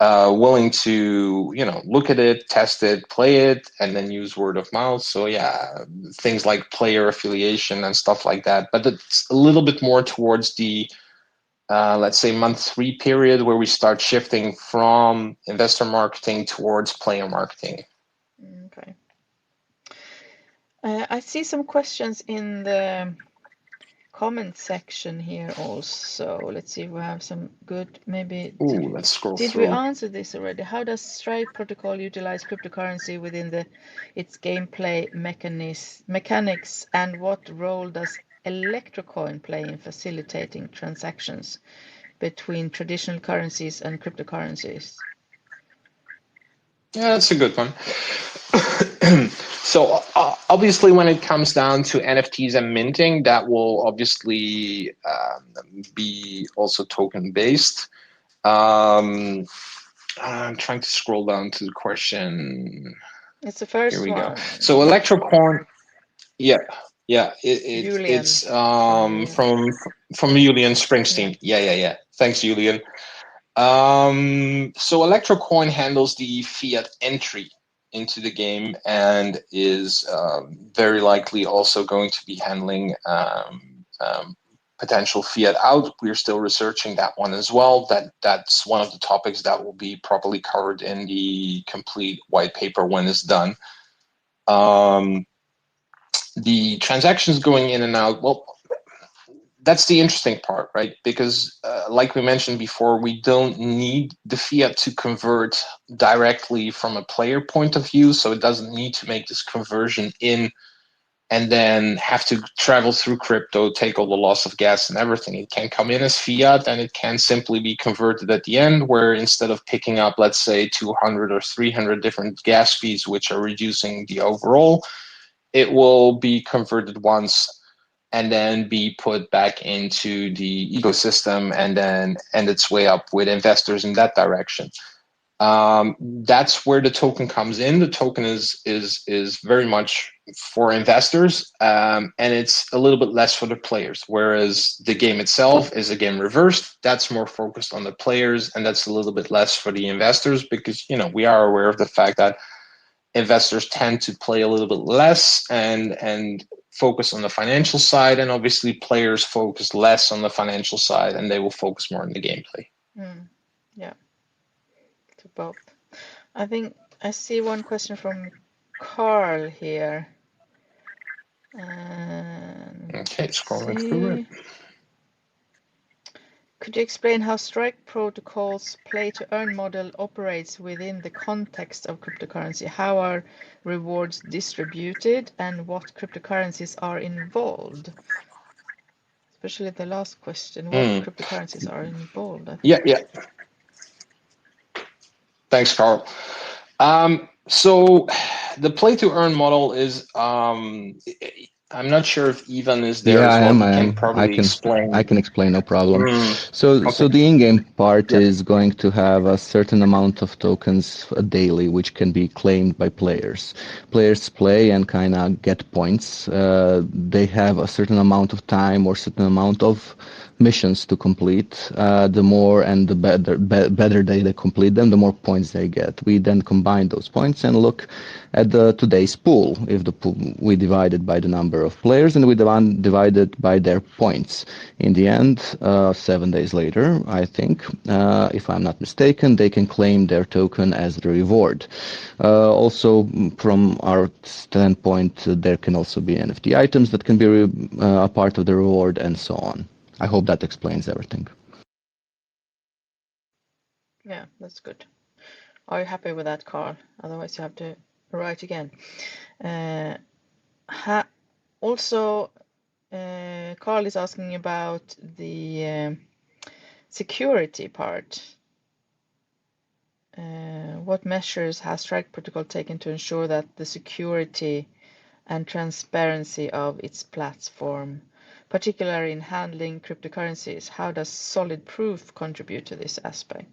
willing to, look at it, test it, play it, and then use word of mouth. So yeah, things like player affiliation and stuff like that. But it's a little bit more towards the let's say month 3 period where we start shifting from investor marketing towards player marketing. Okay. I see some questions in the comment section here also. Let's see if we have some good, maybe. Let's scroll Did through. we answer this already? How does Stripe protocol utilize cryptocurrency within its gameplay mechanics, and what role does Electrocoin play in facilitating transactions between traditional currencies and cryptocurrencies? Yeah, that's a good one. So obviously, when it comes down to NFTs and minting, that will obviously be also token based. I'm trying to scroll down to the question. It's the first Here we go. one. So Electrocoin, yeah, Julian it's from Julian Springsteen. Yeah. Thanks, Julian. So Electrocoin handles the fiat entry into the game and is very likely also going to be handling potential fiat out. We're still researching that one as well. That's one of the topics that will be properly covered in the complete white paper when it's done. The transactions going in and out, well, that's the interesting part, right? Because like we mentioned before, we don't need the fiat to convert directly from a player point of view. So it doesn't need to make this conversion in and then have to travel through crypto, take all the loss of gas and everything. It can come in as fiat and it can simply be converted at the end, where instead of picking up, let's say, 200 or 300 different gas fees, which are reducing the overall, it will be converted once and then be put back into the ecosystem and then end its way up with investors in that direction. That's where the token comes in. The token is very much for investors, and it's a little bit less for the players. Whereas the game itself is again reversed. That's more focused on the players, and that's a little bit less for the investors because we are aware of the fact that investors tend to play a little bit less and focus on the financial side, and obviously players focus less on the financial side and they will focus more on the gameplay. Yeah, to both. I think I see one question from Carl here. Okay, scrolling through it. Could you explain how Strike Protocol's play-to-earn model operates within the context of cryptocurrency? How are rewards distributed and what cryptocurrencies are involved? Especially the last question, what cryptocurrencies are involved? Yeah. Thanks, Carl. So the play-to-earn model is I'm not sure if Ivan is there as well. He can probably explain. I can explain, no problem. So Okay. the in-game part is going to have a certain amount of tokens daily, which can be claimed by players. Players play and kind of get points. They have a certain amount of time or certain amount of missions to complete. The more and the better they complete them, the more points they get. We then combine those points and look at today's pool. If the pool, we divide it by the number of players and we divide it by their points. In the end, 7 days later, I think, if I'm not mistaken, they can claim their token as the reward. Also, from our standpoint, there can also be NFT items that can be a part of the reward and so on. I hope that explains everything. Yeah, that's good. Are you happy with that, Carl? Otherwise, you have to write again. Also, Carl is asking about the security part. What measures has Strike Protocol taken to ensure that the security and transparency of its platform, particularly in handling cryptocurrencies? How does solid proof contribute to this aspect?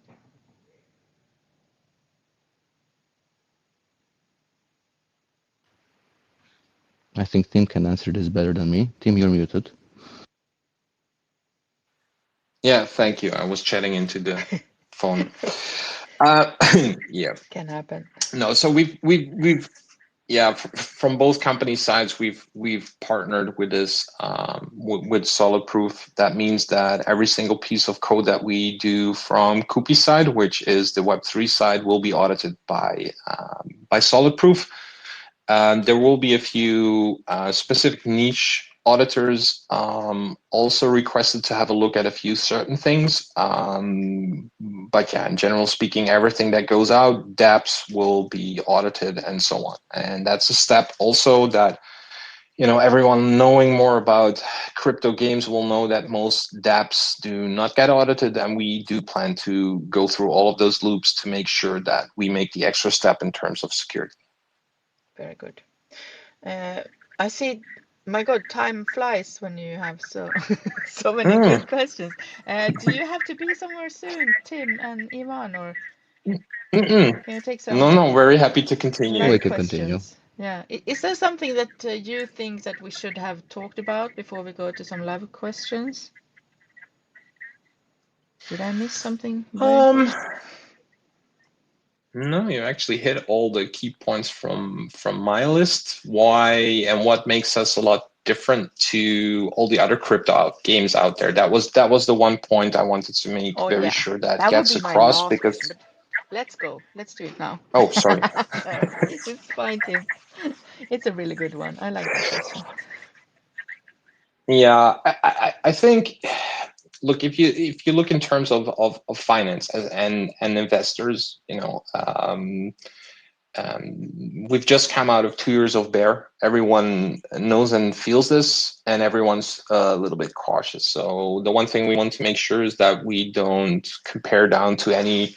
I think Tim can answer this better than me. Tim, you're muted. Yeah, thank you. I was chatting into the phone. Yeah. Can happen. No, so we've from both company sides, we've partnered with this with Solid Proof. That means that every single piece of code that we do from Kupi's side, which is the Web3 side, will be audited by Solid Proof. There will be a few specific niche auditors also requested to have a look at a few certain things. But yeah, in general speaking, everything that goes out, dApps will be audited and so on. And that's a step also that, everyone knowing more about crypto games will know that most dApps do not get audited. And we do plan to go through all of those loops to make sure that we make the extra step in terms of security. Very good. I see. My God, time flies when you have so so many Mm, good questions. Do you have to be somewhere soon, Tim and Ivan, or mm-mm. can you take No, some no, very happy to continue. We live can continue. questions? Yeah. Is there something that you think that we should have talked about before we go to some live questions? Did I miss something very Um, important? no, you actually hit all the key points from my list. Why and what makes us a lot different to all the other games out there. That was the one point I wanted to make Oh very yeah, sure that that would gets be my across last because question, but let's go. Let's do it now. oh, sorry. No, it's fine, Tim. It's a really good one. I like that question. Yeah, I think look if you look in terms of finance and investors, we've just come out of 2 years of bear. Everyone knows and feels this, and everyone's a little bit cautious. So the one thing we want to make sure is that we don't compare down to any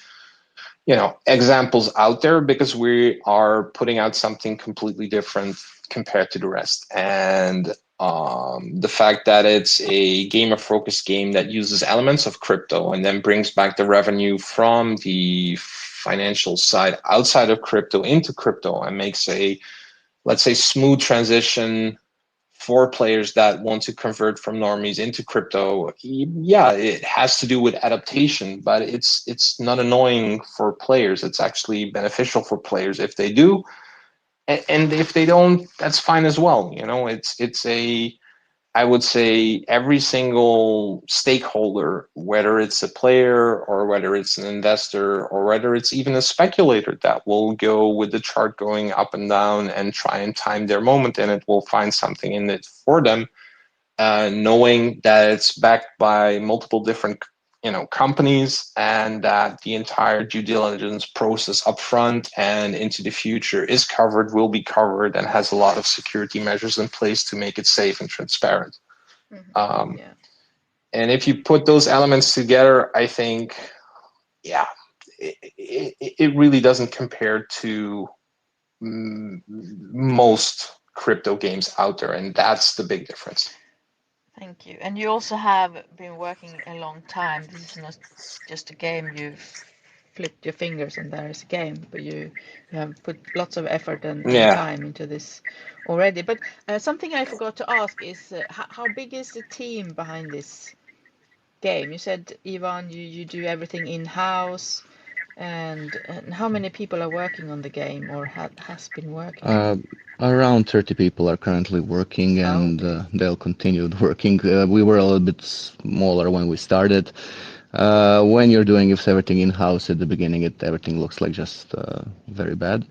examples out there, because we are putting out something completely different compared to the rest. And the fact that it's a gamer focused game that uses elements of crypto and then brings back the revenue from the financial side outside of crypto into crypto and makes a, let's say, smooth transition for players that want to convert from normies into crypto. Yeah, it has to do with adaptation, but it's not annoying for players. It's actually beneficial for players if they do, and if they don't, that's fine as well. It's a, I would say every single stakeholder, whether it's a player or whether it's an investor or whether it's even a speculator that will go with the chart going up and down and try and time their moment, and it will find something in it for them, knowing that it's backed by multiple different companies, and that the entire due diligence process upfront and into the future is covered, will be covered, and has a lot of security measures in place to make it safe and transparent. Mm-hmm. Um, Yeah. and if you put those elements together, I think, yeah, it really doesn't compare to most crypto games out there, and that's the big difference. Thank you. And you also have been working a long time. This is not just a game you've flipped your fingers and there is a game, but you have put lots of effort and Yeah. time into this already. But something I forgot to ask is how big is the team behind this game? You said, Ivan, you do everything in-house, and how many people are working on the game or has been working on it? Uh, Around 30 people are currently working, Oh, and okay. they'll continue working. We were a little bit smaller when we started. When you're doing everything in-house at the beginning, everything looks like just very bad.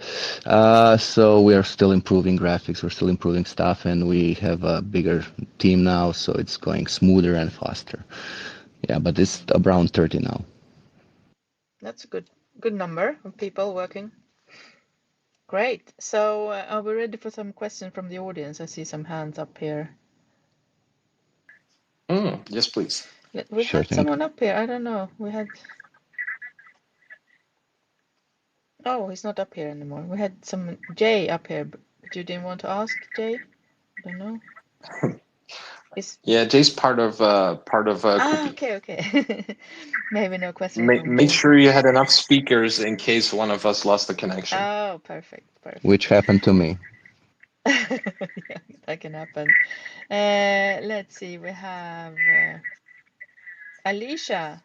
So we are still improving graphics, we're still improving stuff, and we have a bigger team now, so it's going smoother and faster. Yeah, but it's around 30 now. That's a good number of people working. Great. So are we ready for some questions from the audience? I see some hands up here. Yes, please. We've Sure had thing. someone up here. I don't know. We had. Oh, he's not up here anymore. We had some Jay up here, but you didn't want to ask Jay? I don't know. Is Yeah, Jay's part of Kupi. okay, okay. Maybe no question from Make Jay. sure you had enough speakers in case one of us lost the connection. Oh, perfect, Which perfect. happened to me. Yeah, that can happen. Let's see. We have Alicia,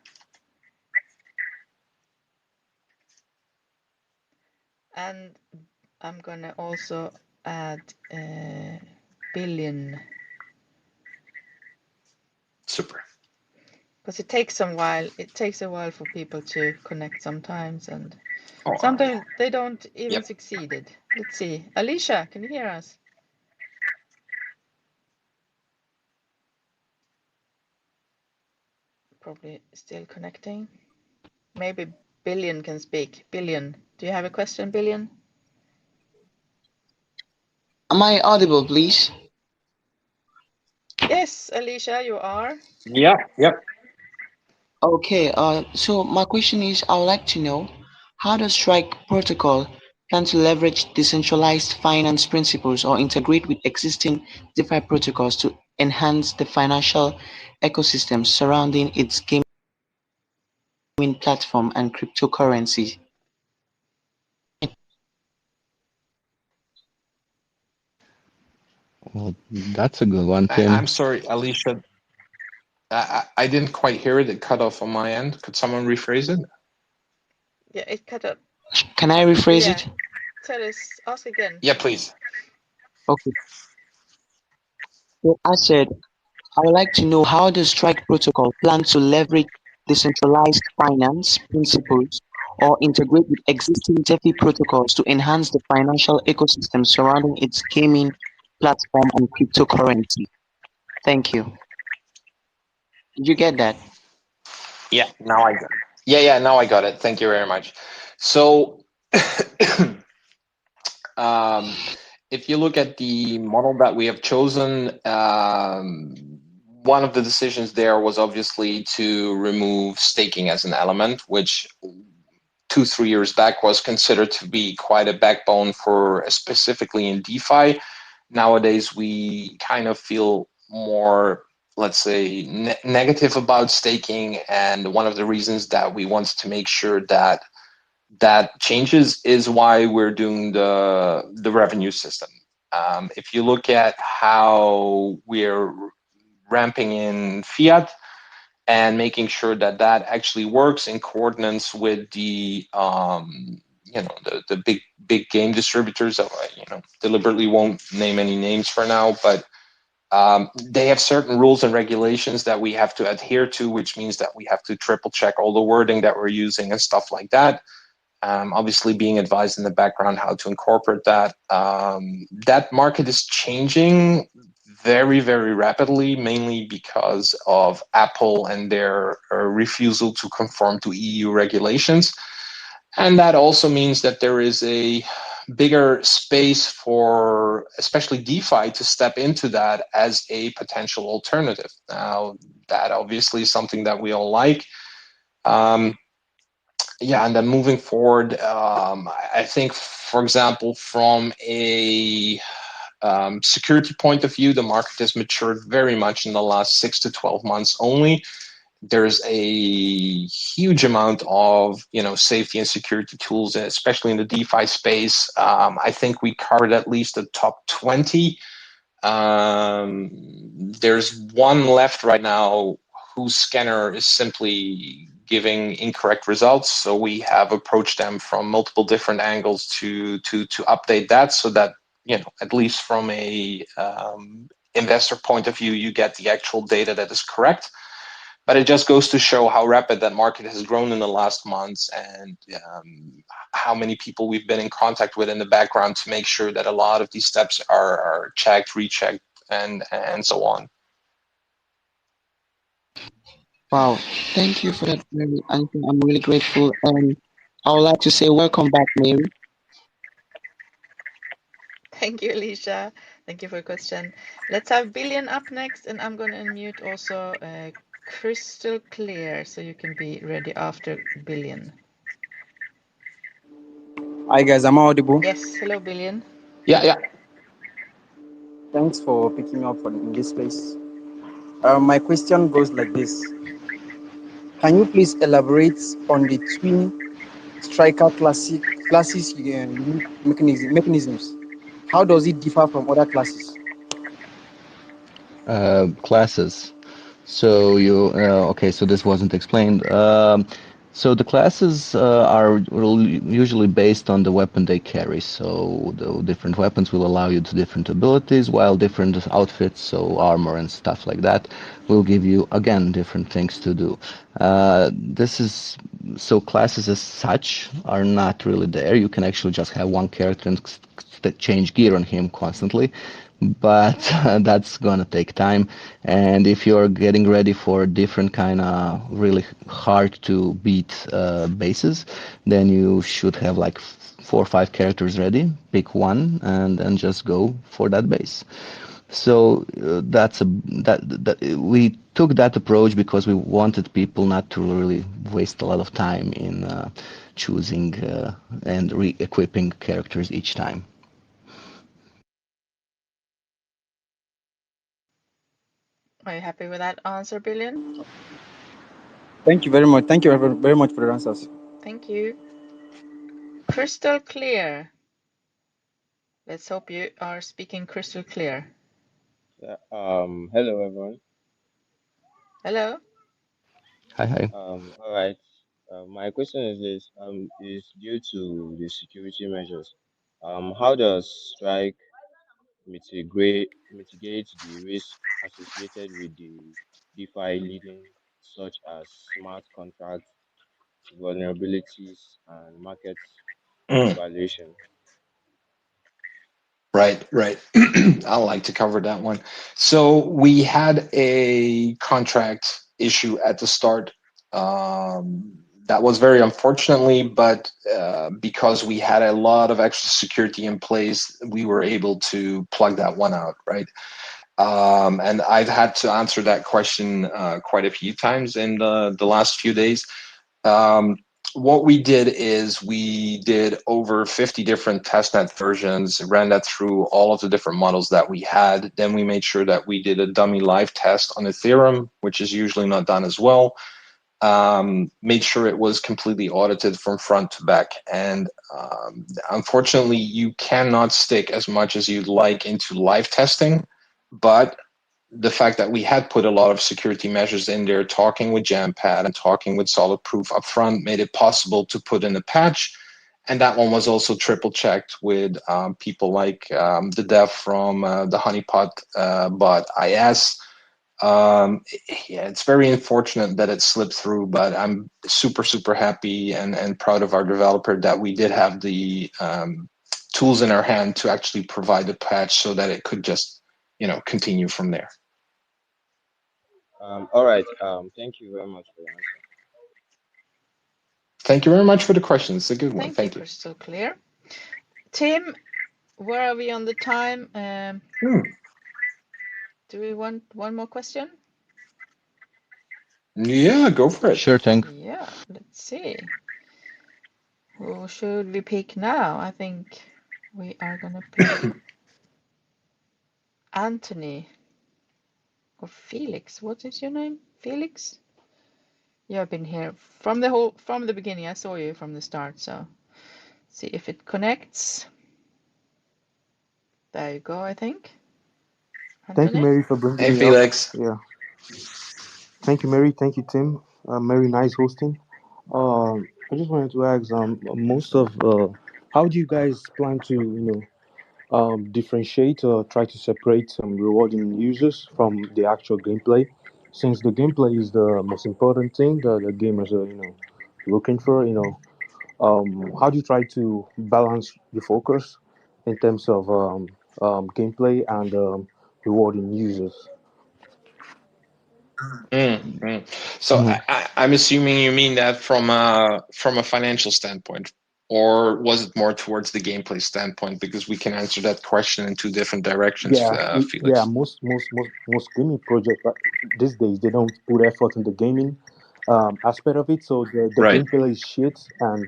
and I'm gonna also add billion Super. because it takes some while. It takes a while for people to connect sometimes, and Oh, yeah. sometimes they don't even Yep. succeeded. Let's see. Alicia, can you hear us? Probably still connecting. Maybe Billion can speak. Billion, do you have a question, Billion? Am I audible, please? Yes, Alicia, you are. Yeah. Yep. Okay, so my question is, I would like to know how does Strike Protocol plan to leverage decentralized finance principles or integrate with existing DeFi protocols to enhance the financial ecosystem surrounding its gaming platform and cryptocurrency? Well, that's a good one, I'm Tim. sorry, Alicia. I didn't quite hear it. It cut off on my end. Could someone rephrase it? Yeah, it cut up. Can I rephrase Yeah, it? tell us, ask again. Yeah, please. Okay. So I said, I would like to know how the Strike protocol plans to leverage decentralized finance principles or integrate with existing DeFi protocols to enhance the financial ecosystem surrounding its gaming platform and cryptocurrency. Thank you. Did you get that? Yeah, now I got it. Yeah, now I got it. Thank you very much. So, um, if you look at the model that we have chosen, one of the decisions there was obviously to remove staking as an element, which 2-3 years back was considered to be quite a backbone for specifically in DeFi. Nowadays, we kind of feel more, let's say, negative about staking, and one of the reasons that we want to make sure that that changes is why we're doing the revenue system. If you look at how we're ramping in fiat and making sure that that actually works in coordinates with the the big game distributors. Deliberately won't name any names for now, but they have certain rules and regulations that we have to adhere to, which means that we have to triple check all the wording that we're using and stuff like that. Obviously, being advised in the background how to incorporate that. That market is changing very, very rapidly, mainly because of Apple and their refusal to conform to EU regulations. And that also means that there is a bigger space for especially DeFi to step into that as a potential alternative. Now, that obviously is something that we all like. Yeah, and then moving forward, I think, for example, from a security point of view, the market has matured very much in the last 6 to 12 months only. There's a huge amount of safety and security tools, especially in the DeFi space. I think we covered at least the top 20. There's one left right now whose scanner is simply giving incorrect results. So we have approached them from multiple different angles to update that, so that at least from a investor point of view, you get the actual data that is correct. But it just goes to show how rapid that market has grown in the last months, and how many people we've been in contact with in the background to make sure that a lot of these steps are checked, rechecked, and so on. Wow. Thank you for that very answer. I'm really grateful. And I would like to say welcome back, Mary. Thank you, Alicia. Thank you for your question. Let's have Billion up next, and I'm going to unmute also crystal clear, so you can be ready after Billion. Hi guys, am I audible? Yes, hello, Billion. Yeah. Thanks for picking me up in this space. My question goes like this: can you please elaborate on the twin striker classes unique mechanisms? How does it differ from other classes? Classes. So okay, so this wasn't explained. So the classes are usually based on the weapon they carry. So the different weapons will allow you to different abilities, while different outfits, so armor and stuff like that, will give you again different things to do. This is so classes as such are not really there. You can actually just have one character and change gear on him constantly, but that's gonna take time. And if you're getting ready for different kind of really hard to beat bases, then you should have like 4 or 5 characters ready, pick one, and then just go for that base. So that we took that approach because we wanted people not to really waste a lot of time in choosing and re-equipping characters each time. Are you happy with that answer, Billion? Thank you very much. Thank you very much for the answers. Thank you. Crystal clear. Let's hope you are speaking crystal clear. Yeah, hello everyone. Hello? Hi, hi. All right. My question is this, is due to the security measures. How does Strike mitigate the risk associated with the DeFi leading, such as smart contracts, vulnerabilities, and market Mm, devaluation? right, right. I'd like to cover that one. So we had a contract issue at the start. That was very unfortunately, but because we had a lot of extra security in place, we were able to plug that one out, right? And I've had to answer that question quite a few times in the last few days. Um, what we did is we did over 50 different testnet versions, ran that through all of the different models that we had. Then we made sure that we did a dummy live test on Ethereum, which is usually not done as well. Made sure it was completely audited from front to back. And unfortunately, you cannot stick as much as you'd like into live testing, but the fact that we had put a lot of security measures in there, talking with Jampad and talking with Solid Proof upfront, made it possible to put in a patch. And that one was also triple checked with people like the dev from the Honeypot bot IS. Yeah, it's very unfortunate that it slipped through, but I'm super, super happy and proud of our developer that we did have the tools in our hand to actually provide the patch so that it could just, continue from there. All right. Thank you very much for your answer. Thank you very much for the question. It's a good one. Thank you, Thank you. crystal clear. Tim, where are we on the time? Do we want one more question? Yeah, go for it. Sure thing. Yeah, let's see. Who should we pick now? I think we are gonna pick Anthony or Felix. What is your name? Felix? You have been here from the beginning. I saw you from the start, so see if it connects. There you go, I think. Thank you, Anthony? Mary, for bringing Hey, me up. Felix. Yeah. Thank you, Mary. Thank you, Tim. Mary, nice hosting. I just wanted to ask, how do you guys plan to, differentiate or try to separate some rewarding users from the actual gameplay? Since the gameplay is the most important thing that the gamers are, looking for, how do you try to balance the focus in terms of gameplay and rewarding users? So I'm assuming you mean that from a financial standpoint, or was it more towards the gameplay standpoint? Because we can answer that question in two different directions, Yeah. Felix. Most gaming projects these days they don't put effort in the gaming aspect of it, so the Right. gameplay is shit, and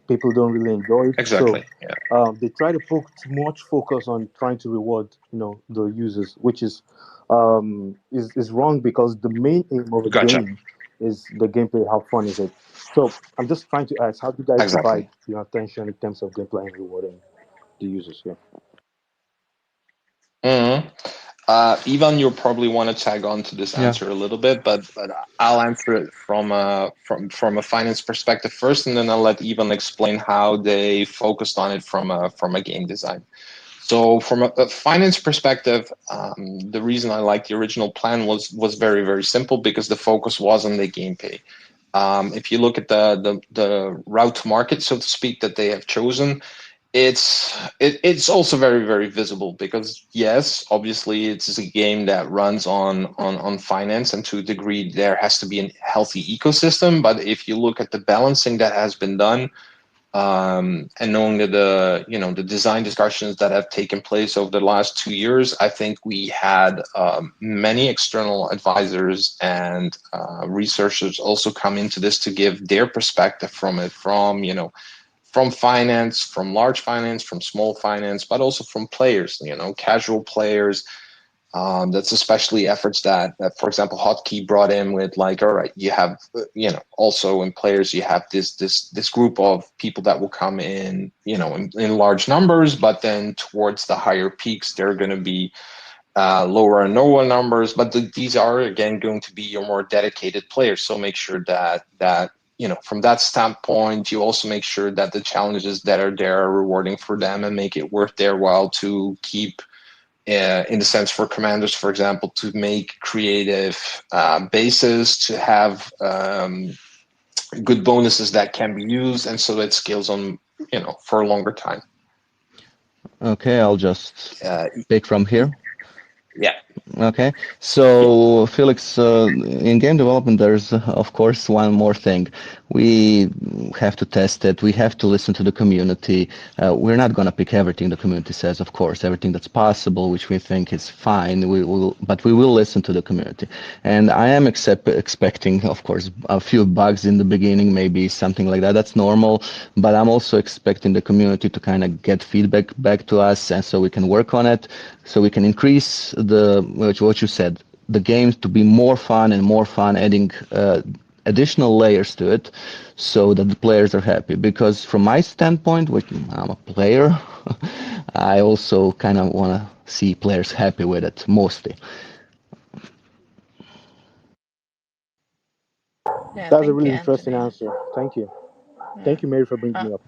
people don't really enjoy it. So Exactly. Yeah. they try to put too much focus on trying to reward the users, which is wrong because the main aim of a Gotcha. game is the gameplay. How fun is it? So I'm just trying to ask, how do you guys divide Exactly. your attention in terms of gameplay and rewarding the users? Yeah. Mhm. Ivan, you'll probably want to tag on to this Yeah. answer a little bit, but I'll answer it from a finance perspective first, and then I'll let Ivan explain how they focused on it from a game design. So from a finance perspective, the reason I like the original plan was very, very simple because the focus was on the gameplay. If you look at the route to market, so to speak, that they have chosen, it's also very, very visible because yes, obviously it's a game that runs on finance, and to a degree there has to be a healthy ecosystem. But if you look at the balancing that has been done, and knowing that the design discussions that have taken place over the last 2 years, I think we had many external advisors and researchers also come into this to give their perspective from it, from finance, from large finance, from small finance, but also from players, casual players. That's especially efforts that, for example, Hotkey brought in with, like, all right, you have, also in players, you have this group of people that will come in, in large numbers, but then towards the higher peaks, they're going to be lower and lower numbers. But these are, again, going to be your more dedicated players. So make sure that from that standpoint, you also make sure that the challenges that are there are rewarding for them and make it worth their while to keep. In the sense for commanders, for example, to make creative bases, to have good bonuses that can be used, and so it scales on, for a longer time. Okay, I'll just pick from here. Yeah. Okay, so Felix, in game development, there's of course one more thing. We have to test it. We have to listen to the community. We're not gonna pick everything the community says, of course, everything that's possible, which we think is fine. But we will listen to the community. And I am expecting, of course, a few bugs in the beginning, maybe something like that. That's normal. But I'm also expecting the community to kind of get feedback back to us, and so we can work on it, so we can increase what you said, the games to be more fun and more fun, adding additional layers to it so that the players are happy. Because from my standpoint, which I'm a player, I also kind of want to see players happy with it, mostly. Yeah, That's a thank you, really interesting Anthony. answer. Thank you. Yeah. Thank you, Mary, for bringing me up.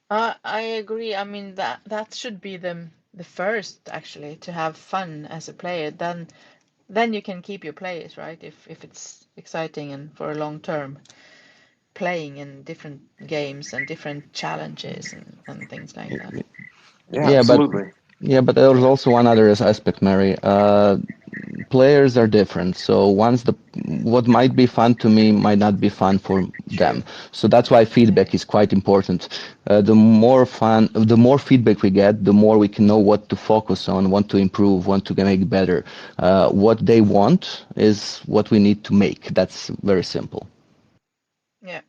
I agree. I mean, that should be the first, actually, to have fun as a player. Then you can keep your players, right? If it's exciting and for a long term, playing in different games and different challenges and things like that. Yeah, Yeah, but absolutely. there's also one other aspect, Mary. Players are different, so what might be fun to me might not be fun for them. So that's why feedback is quite important. The more feedback we get, the more we can know what to focus on, what to improve, what to make better. What they want is what we need to make. That's very simple. Yeah.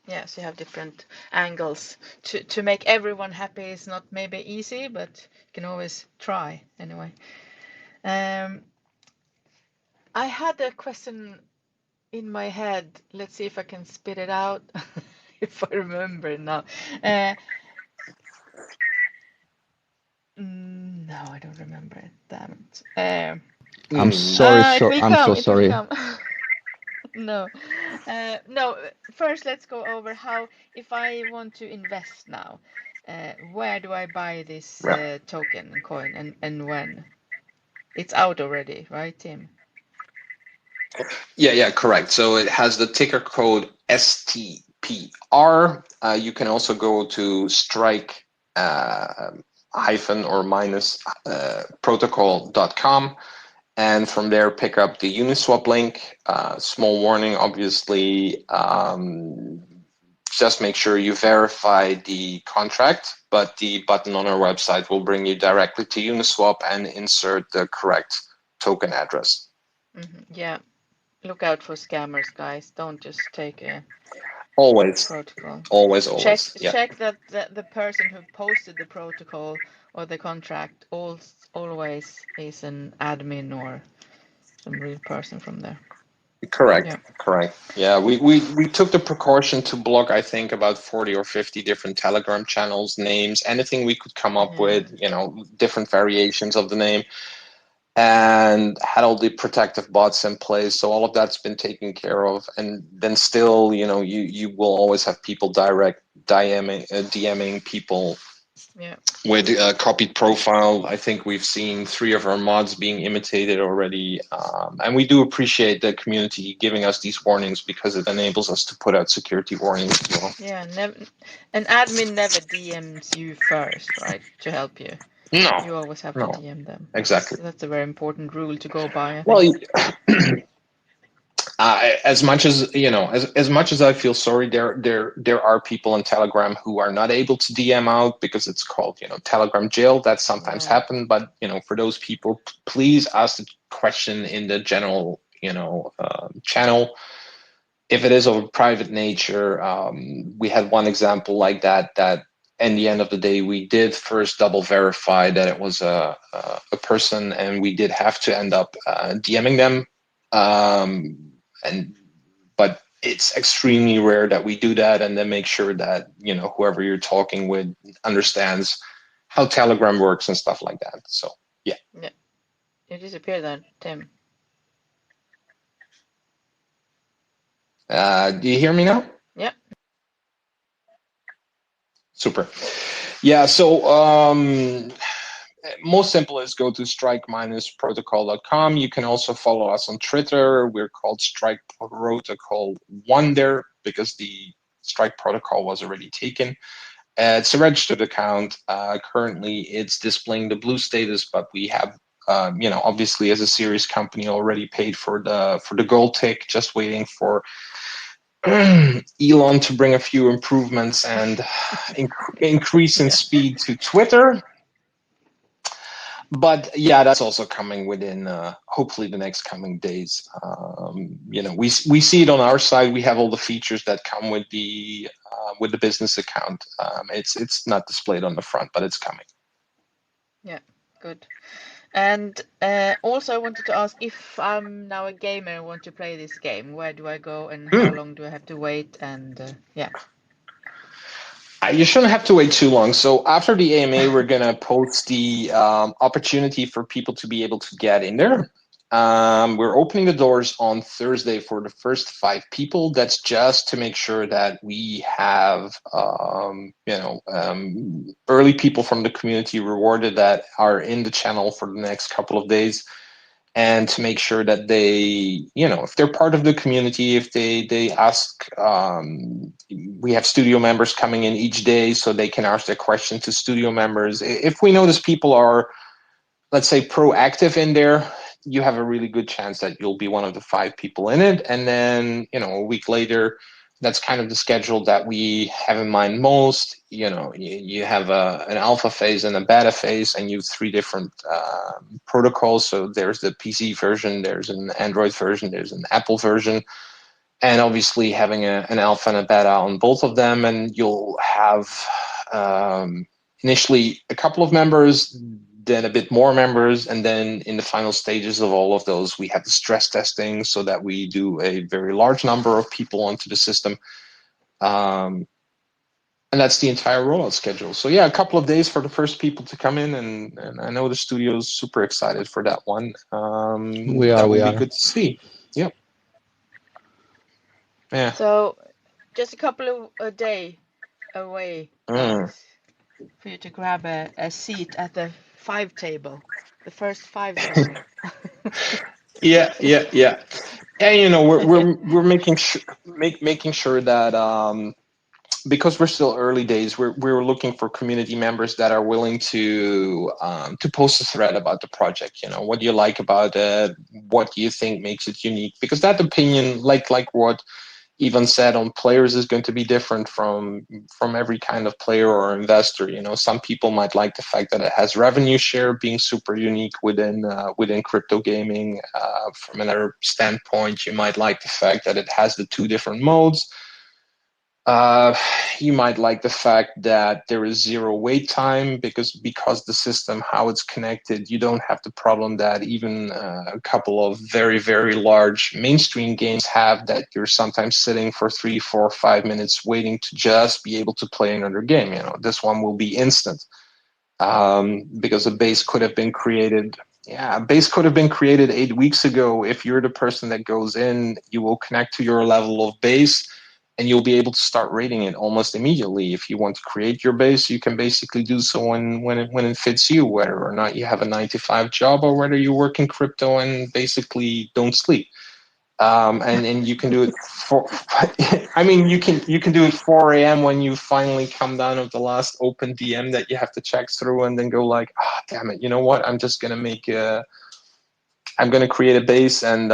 Yeah, so you have different angles to make everyone happy is not maybe easy, but you can always try anyway. I had a question in my head. Let's see if I can spit it out if I remember it now. No, I don't remember it. Damn it. I'm sorry. It will I'm come. so It will sorry. come. No, no. First, let's go over how if I want to invest now, where do I buy this Yeah. token and coin and when? It's out already, right, Tim? Yeah, correct. So it has the ticker code STPR. You can also go to strike hyphen or minus protocol.com, and from there pick up the Uniswap link. Small warning, obviously, just make sure you verify the contract, but the button on our website will bring you directly to Uniswap and insert the correct token address. Yeah, look out for scammers, guys. Don't just take a Always. protocol. Always. Yeah. Check that the person who posted the protocol or the contract always is an admin or some real person from there. Correct. Yeah. Correct. Yeah, we took the precaution to block, I think, about 40 or 50 different Telegram channels, names, anything we could come up with, different variations of the name, and had all the protective bots in place. So all of that's been taken care of. And then still, you will always have people direct DMing people with a copied profile. I think we've seen 3 of our mods being imitated already. And we do appreciate the community giving us these warnings because it enables us to put out security warnings as well. Yeah, an admin never DMs you first, right? To help you. No. You always have to DM them. Exactly. That's a very important rule to go by, I think. Well, As much as as much as I feel sorry, there are people in Telegram who are not able to DM out because it's called Telegram jail. That sometimes happen, but for those people, please ask the question in the general channel. If it is of a private nature, we had one example like that. That in the end of the day, we did first double verify that it was a person, and we did have to end up DMing them. But it's extremely rare that we do that, and then make sure that whoever you're talking with understands how Telegram works and stuff like that. So yeah. You disappeared then, Tim. Do you hear me now? Yeah. Super. Yeah. So most simple is go to strike-protocol.com. You can also follow us on Twitter. We're called Strike Protocol 1 there because the Strike Protocol was already taken. It's a registered account. Currently, it's displaying the blue status, but we have, obviously as a serious company, already paid for the gold tick. Just waiting for Elon to bring a few improvements and increase in speed to Twitter. But yeah, that's also coming within hopefully the next coming days. We see it on our side. We have all the features that come with the business account. It's not displayed on the front, but it's coming. Yeah, good. And also I wanted to ask, if I'm now a gamer and want to play this game, where do I go and how long do I have to wait? And yeah. You shouldn't have to wait too long. So after the AMA, we're going to post the opportunity for people to be able to get in there. We're opening the doors on Thursday for the first 5 people. That's just to make sure that we have, early people from the community rewarded that are in the channel for the next couple of days. And to make sure that they, if they're part of the community, if they ask, we have studio members coming in each day so they can ask their question to studio members. If we notice people are, let's say, proactive in there, you have a really good chance that you'll be one of the 5 people in it. And then, a week later, that's kind of the schedule that we have in mind most. You have an alpha phase and a beta phase, and you have 3 different protocols. So there's the PC version, there's an Android version, there's an Apple version, and obviously having an alpha and a beta on both of them. And you'll have initially a couple of members, then a bit more members, and then in the final stages of all of those, we have the stress testing so that we do a very large number of people onto the system. And that's the entire rollout schedule. So yeah, a couple of days for the first people to come in, and I know the studio is super excited for that one. We are. Be good to see. Yep. Yeah. So just a couple of a day away, guys, for you to grab a seat at the 5 table, the first 5 table. Yeah. And we're making sure that because we're still early days, we're looking for community members that are willing to post a thread about the project. What do you like about it? What do you think makes it unique? Because that opinion, like what Ivan said on players, is going to be different from every kind of player or investor. Some people might like the fact that it has revenue share being super unique within crypto gaming. From another standpoint, you might like the fact that it has the 2 different modes. You might like the fact that there is 0 wait time because the system, how it's connected, you don't have the problem that even a couple of very, very large mainstream games have, that you're sometimes sitting for 3, 4, 5 minutes waiting to just be able to play another game. This one will be instant because a base could have been created. Yeah, a base could have been created 8 weeks ago. If you're the person that goes in, you will connect to your level of base, and you'll be able to start rating it almost immediately. If you want to create your base, you can basically do so when it fits you, whether or not you have a 9-to-5 job or whether you work in crypto and basically don't sleep. And you can do it you can do it 4 a.m. when you finally come down of the last open DM that you have to check through, and then go like, damn it, you know what? I'm just gonna create a base, and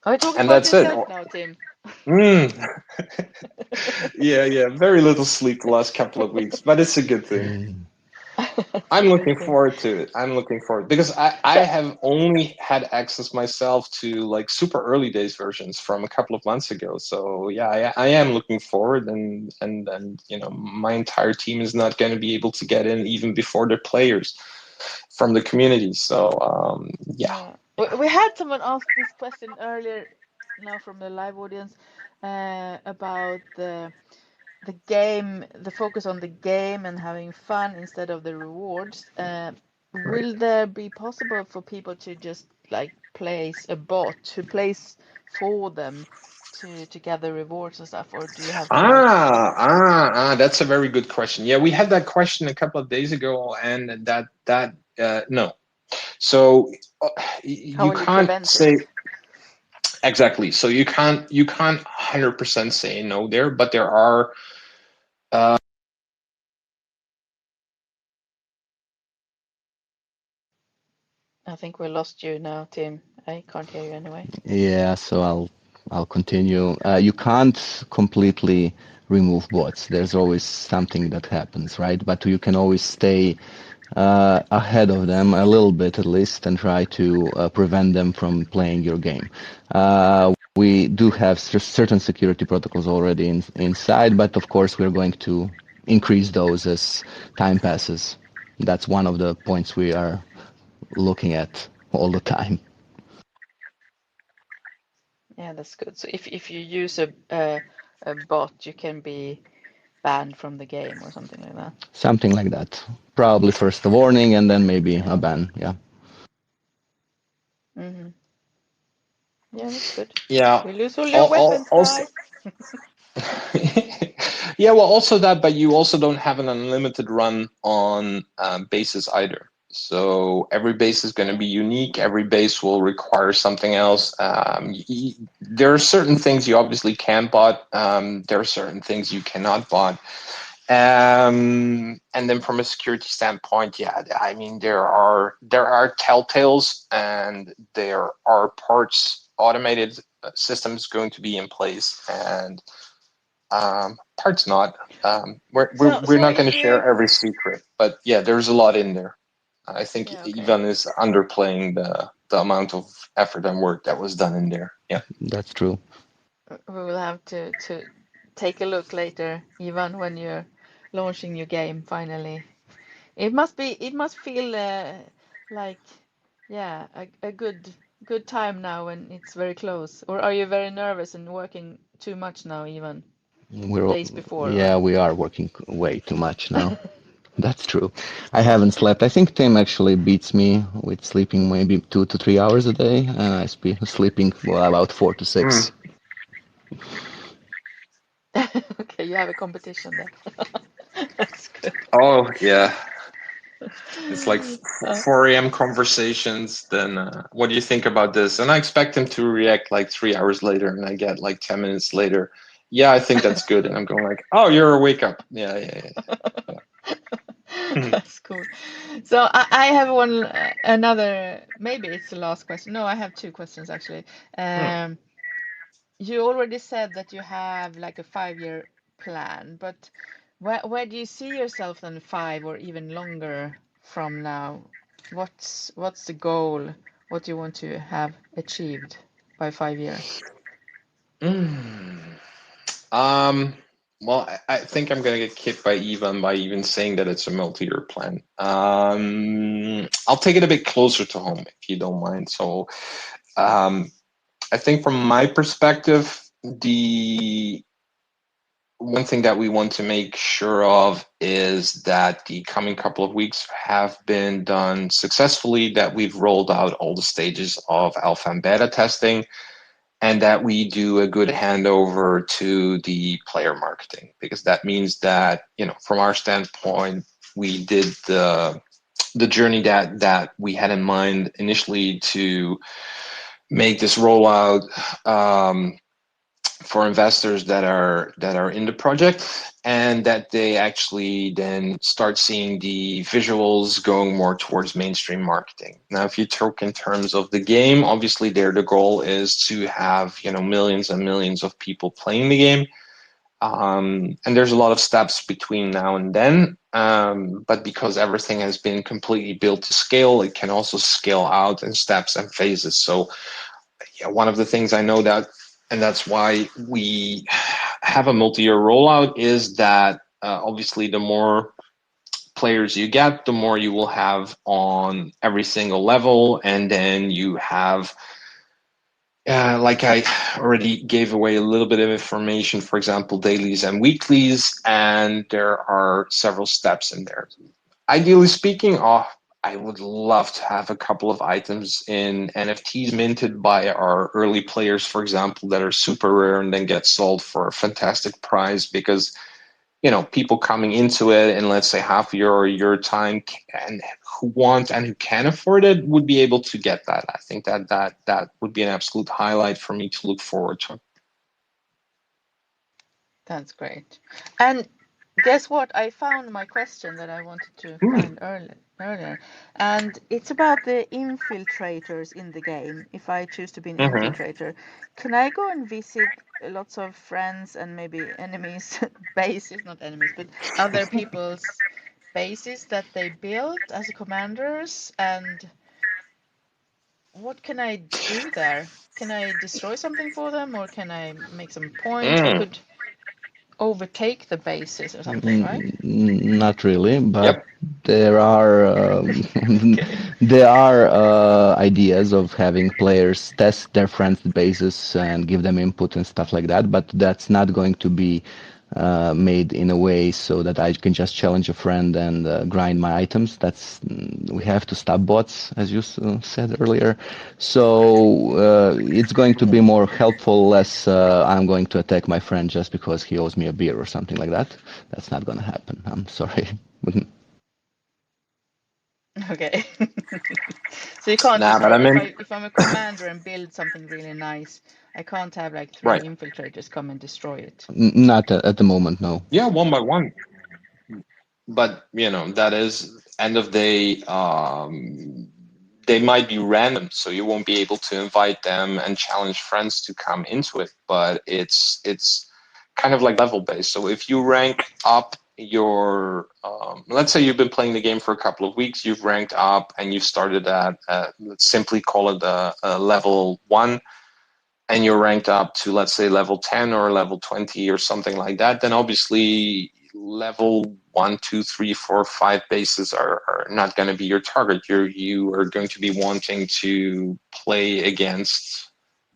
Are you talking And about that's it. yourself now, Tim? Mm. Yeah. Very little sleep the last couple of weeks, but it's a good thing. Mm. It's a I'm good looking thing. forward to it. I'm looking forward because I So, have only had access myself to like super early days versions from a couple of months ago. So yeah, I am looking forward, and you know, my entire team is not going to be able to get in even before the players from the community. So yeah. yeah. We had someone ask this question earlier now from the live audience about the game, the focus on the game and having fun instead of the rewards. Will there be possible for people to just like place a bot who plays for them to gather rewards and stuff, or do you have to like? That's a very good question. Yeah, we had that question a couple of days ago, and that no. So How you will you can't prevent say it? exactly. So you can't 100% say no there, but there are I think we lost you now, Tim. I can't hear you anyway. Yeah, so I'll continue. You can't completely remove bots. There's always something that happens, right? But you can always stay ahead of them a little bit at least and try to prevent them from playing your game. We do have certain security protocols already inside, but of course we're going to increase those as time passes. That's one of the points we are looking at all the time. Yeah, that's good. So if you use a bot, you can be banned from the game or something like that. Something like that. Probably first a warning and then maybe a Yeah. ban. Yeah. hmm Yeah, that's good. yeah. We lose all your weapons, Also, guys. yeah, well, also that, but you also don't have an unlimited run on bases either. So every base is going to be unique. Every base will require something else. There are certain things you obviously can bot. There are certain things you cannot bot. And then from a security standpoint, yeah, I mean there are telltales, and there are parts automated systems going to be in place, and parts not. We're So not going if to share you every secret, but yeah, there's a lot in there. I think yeah, okay. Ivan is underplaying the amount of effort and work that was done in there. Yeah. That's true. We will have to take a look later, Ivan, when you're launching your game finally. It must feel like yeah, a good time now when it's very close. Or are you very nervous and working too much now, even We're days before, or yeah, we are working way too much now. That's true. I haven't slept. I think Tim actually beats me with sleeping maybe 2 to 3 hours a day, and I sleeping well, about 4 to 6. Mm. okay, you have a competition there. That's good. Oh yeah. It's like Uh, 4 a.m. conversations. Then what do you think about this? And I expect him to react like 3 hours later, and I get like 10 minutes later. Yeah, I think that's good. And I'm going like, oh, you're a wake up. Yeah, yeah, yeah. That's cool. So I have one another. Maybe it's the last question. No, I have two questions actually. Hmm. Um, You already said that you have like a 5-year plan, but where do you see yourself in 5 or even longer from now? What's the goal? What do you want to have achieved by 5 year? Mm. Um, well, I think I'm gonna get kicked by Ivan by even saying that it's a multi-year plan. I'll take it a bit closer to home if you don't mind. So, um, I think from my perspective, the one thing that we want to make sure of is that the coming couple of weeks have been done successfully, that we've rolled out all the stages of alpha and beta testing, and that we do a good handover to the player marketing, because that means that, you know, from our standpoint, we did the journey that we had in mind initially to make this rollout for investors that are in the project, and that they actually then start seeing the visuals going more towards mainstream marketing. Now, if you talk in terms of the game, obviously there the goal is to have millions and millions of people playing the game. And there's a lot of steps between now and then, but because everything has been completely built to scale, it can also scale out in steps and phases. So yeah, one of the things I know that, and that's why we have a multi-year rollout, is that obviously the more players you get, the more you will have on every single level, and then you have like I already gave away a little bit of information, for example, dailies and weeklies, and there are several steps in there. Ideally speaking, I would love to have a couple of items in NFTs minted by our early players, for example, that are super rare and then get sold for a fantastic price, because people coming into it in, let's say, half your time, and who want and who can afford it, would be able to get that. I think that would be an absolute highlight for me to look forward to. That's great. And guess what? I found my question that I wanted to find earlier. And it's about the infiltrators in the game. If I choose to be an infiltrator, can I go and visit lots of friends and maybe enemies' bases, not enemies, but other people's bases that they built as commanders? And what can I do there? Can I destroy something for them, or can I make some points? I could overtake the bases or something, right? Not really, but Yep. there are Okay. there are ideas of having players test their friends' bases and give them input and stuff like that. But that's not going to be made in a way so that I can just challenge a friend and grind my items. We have to stop bots, as you said earlier. So it's going to be more helpful, less I'm going to attack my friend just because he owes me a beer or something like that. That's not going to happen. I'm sorry. Okay. So you can't Nah, but destroy I mean, if I'm a commander and build something really nice, I can't have like three right. infiltrators come and destroy it. Not at the moment, no. Yeah, one by one. But that is end of day. They might be random, so you won't be able to invite them and challenge friends to come into it. But it's kind of like level based. So if you rank up your, let's say you've been playing the game for a couple of weeks, you've ranked up and you've started at, let's simply call it a level 1, and you're ranked up to, let's say, level 10 or level 20 or something like that, then obviously level 1, 2, 3, 4, 5 bases are not going to be your target. You are going to be wanting to play against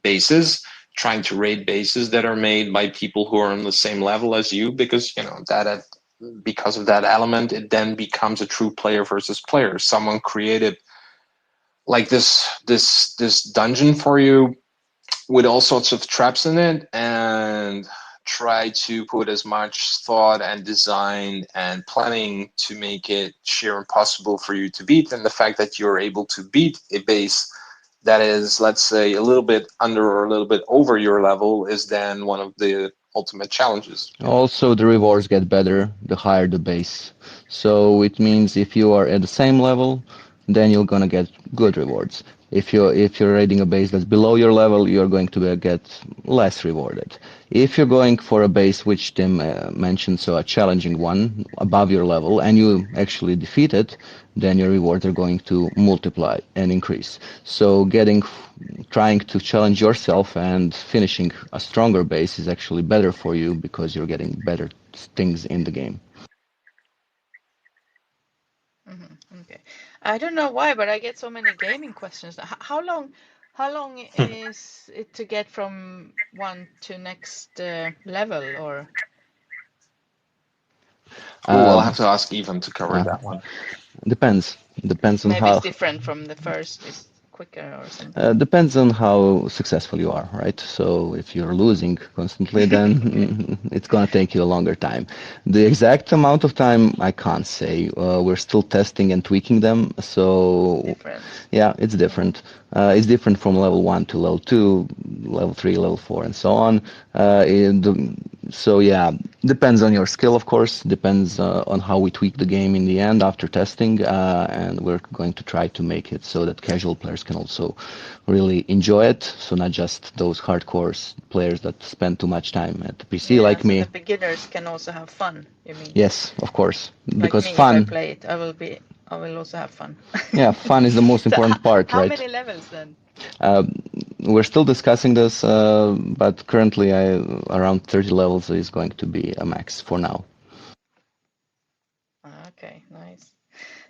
bases, trying to raid bases that are made by people who are on the same level as you, because because of that element, it then becomes a true player versus player. Someone created like this dungeon for you with all sorts of traps in it, and try to put as much thought and design and planning to make it sheer impossible for you to beat. And the fact that you're able to beat a base that is, let's say, a little bit under or a little bit over your level is then one of the ultimate challenges. Also, the rewards get better the higher the base. So it means if you are at the same level, then you're gonna get good rewards. If you're raiding a base that's below your level, you're going to get less rewarded. If you're going for a base which Tim mentioned, so a challenging one above your level, and you actually defeat it, then your rewards are going to multiply and increase. So trying to challenge yourself and finishing a stronger base is actually better for you because you're getting better things in the game. Okay. I don't know why, but I get so many gaming questions. How long is it to get from one to next level, or Ooh, I'll Um, have to ask Ivan to cover uh, that one. depends on maybe it's how. different from the first? Is quicker or something? Depends on how successful you are, right? So if you're losing constantly, then it's gonna take you a longer time. The exact amount of time I can't say. We're still testing and tweaking them, so Different. yeah, it's different. It's different from level 1 to level 2, level 3, level 4, and so on. So yeah, depends on your skill, of course. Depends on how we tweak the game in the end after testing, and we're going to try to make it so that casual players can also really enjoy it. So not just those hardcore players that spend too much time at the PC, Yeah, like so me. the beginners can also have fun, you mean? Yes, of course, Like because me, if I fun. play it, I will also have fun. Yeah, fun is the most So important part, how right? many levels then? Uh, we're still discussing this, but currently around 30 levels is going to be a max for now. Okay, nice.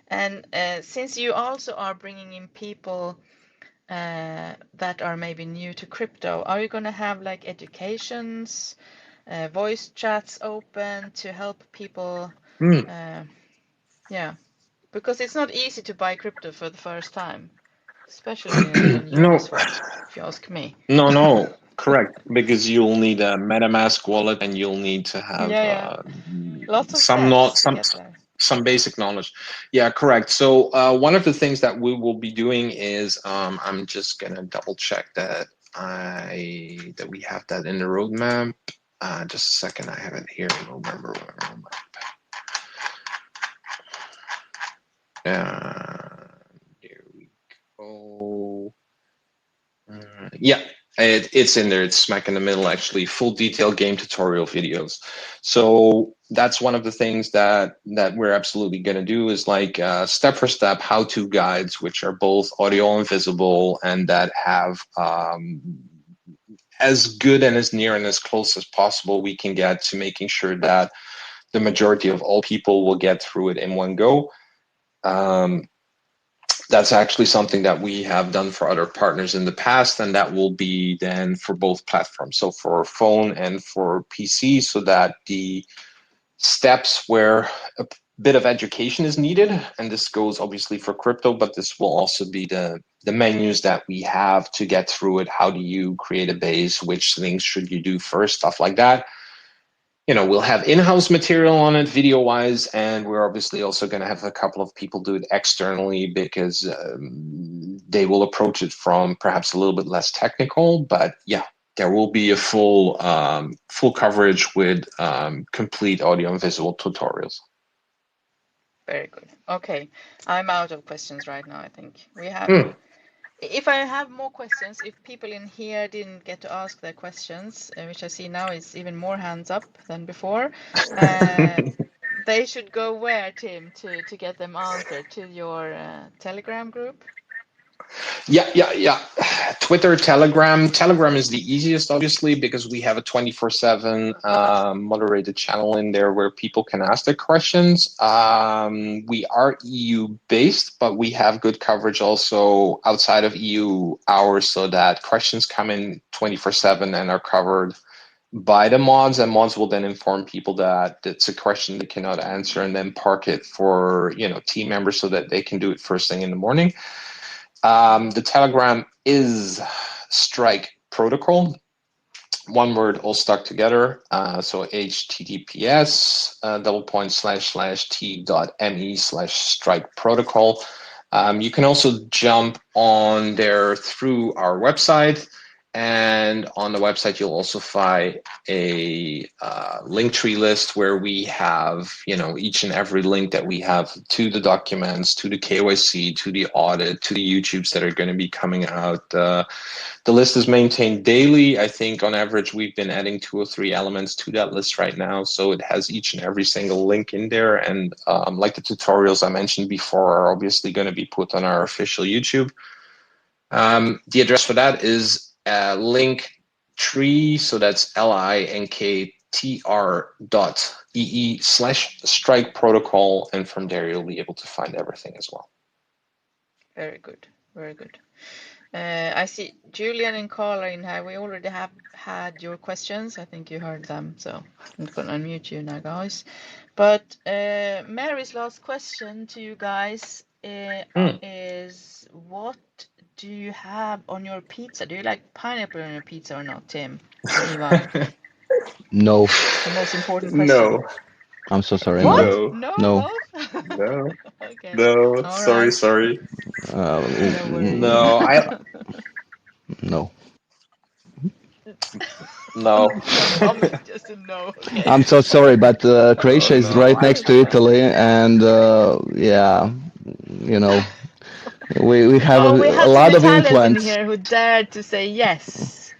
And since you also are bringing in people that are maybe new to crypto, are you going to have like educations, voice chats open to help people? Yeah, because it's not easy to buy crypto for the first time, especially on No, Uniswap, if you ask me. no, correct. Because you'll need a MetaMask wallet, and you'll need to have Yeah. Lots of some steps to some get there. some basic knowledge. Yeah, correct. So one of the things that we will be doing is I'm just gonna double check that we have that in the roadmap. Just a second, I have it here. I don't remember where. There we go. Yeah, it's in there. It's smack in the middle, actually. Full detailed game tutorial videos. So that's one of the things that we're absolutely going to do is like step for step how-to guides, which are both audio and visible, and that have as good and as near and as close as possible we can get to making sure that the majority of all people will get through it in one go. That's actually something that we have done for other partners in the past, and that will be then for both platforms, so for phone and for PC, so that the steps where a bit of education is needed, and this goes obviously for crypto, but this will also be the menus that we have to get through it. How do you create a base? Which things should you do first? Stuff like that. We'll have in-house material on it video-wise, and we're obviously also going to have a couple of people do it externally because they will approach it from perhaps a little bit less technical. But yeah, there will be a full coverage with complete audio and visual tutorials. Very good. Okay, I'm out of questions right now, I think. We have. If I have more questions, if people in here didn't get to ask their questions, which I see now is even more hands up than before, they should go where, Tim, to get them answered? To your Telegram group? Yeah. Twitter, Telegram. Telegram is the easiest, obviously, because we have a 24/7 moderated channel in there where people can ask their questions. We are EU based, but we have good coverage also outside of EU hours, so that questions come in 24/7 and are covered by the mods, and mods will then inform people that it's a question they cannot answer, and then park it for team members so that they can do it first thing in the morning. The Telegram is Strike Protocol, one word all stuck together. So https://t.me/strike protocol. You can also jump on there through our website. And on the website, you'll also find a link tree list where we have, each and every link that we have to the documents, to the KYC, to the audit, to the YouTubes that are going to be coming out. The list is maintained daily. I think on average, we've been adding 2 or 3 elements to that list right now. So it has each and every single link in there. And like the tutorials I mentioned before are obviously going to be put on our official YouTube. The address for that is linktree, so that's linktr.ee/strike protocol, and from there you'll be able to find everything as well. Very good. Very good. I see Julian and Carla in here. We already have had your questions. I think you heard them, so I'm going to unmute you now, guys. But Mary's last question to you guys is, what do you have on your pizza? Do you like pineapple on your pizza or not, Tim and Ivan? No, The most important question. No, I'm so sorry. What? No, no, No, no. both? no, Okay. no. All Sorry, right. sorry. No worries. No, No. no. No comment, just a no. Okay. I'm so sorry, but Oh Croatia is no, right I. next to Italy, and yeah, you know, we have Oh, we a have some lot of Italians in influence. here who dared to say yes.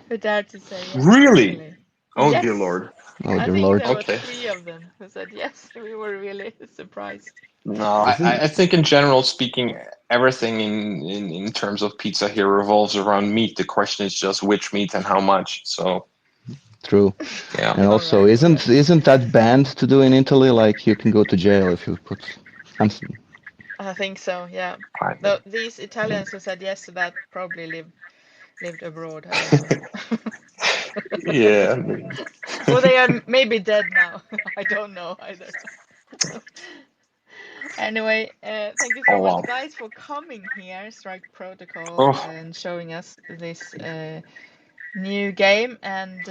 Who dared to say yes to Really? Italy. Oh dear Yes. Lord. Oh I dear think Lord. there were Okay. 3 of them who said yes. We were really surprised. No, Isn't I think in general speaking, everything in terms of pizza here revolves around meat. The question is just which meat and how much. So true? yeah. And All also, right, all right. isn't that banned to do in Italy? Like you can go to jail if you put. I'm, s- I think so, yeah. Fine. Though these Italians who said yes to that probably lived abroad. I don't know. Yeah. Or they are maybe dead now. I don't know either. Anyway, thank you so Oh much, wow. guys, for coming here, Strike Protocol, Oh. and showing us this new game. And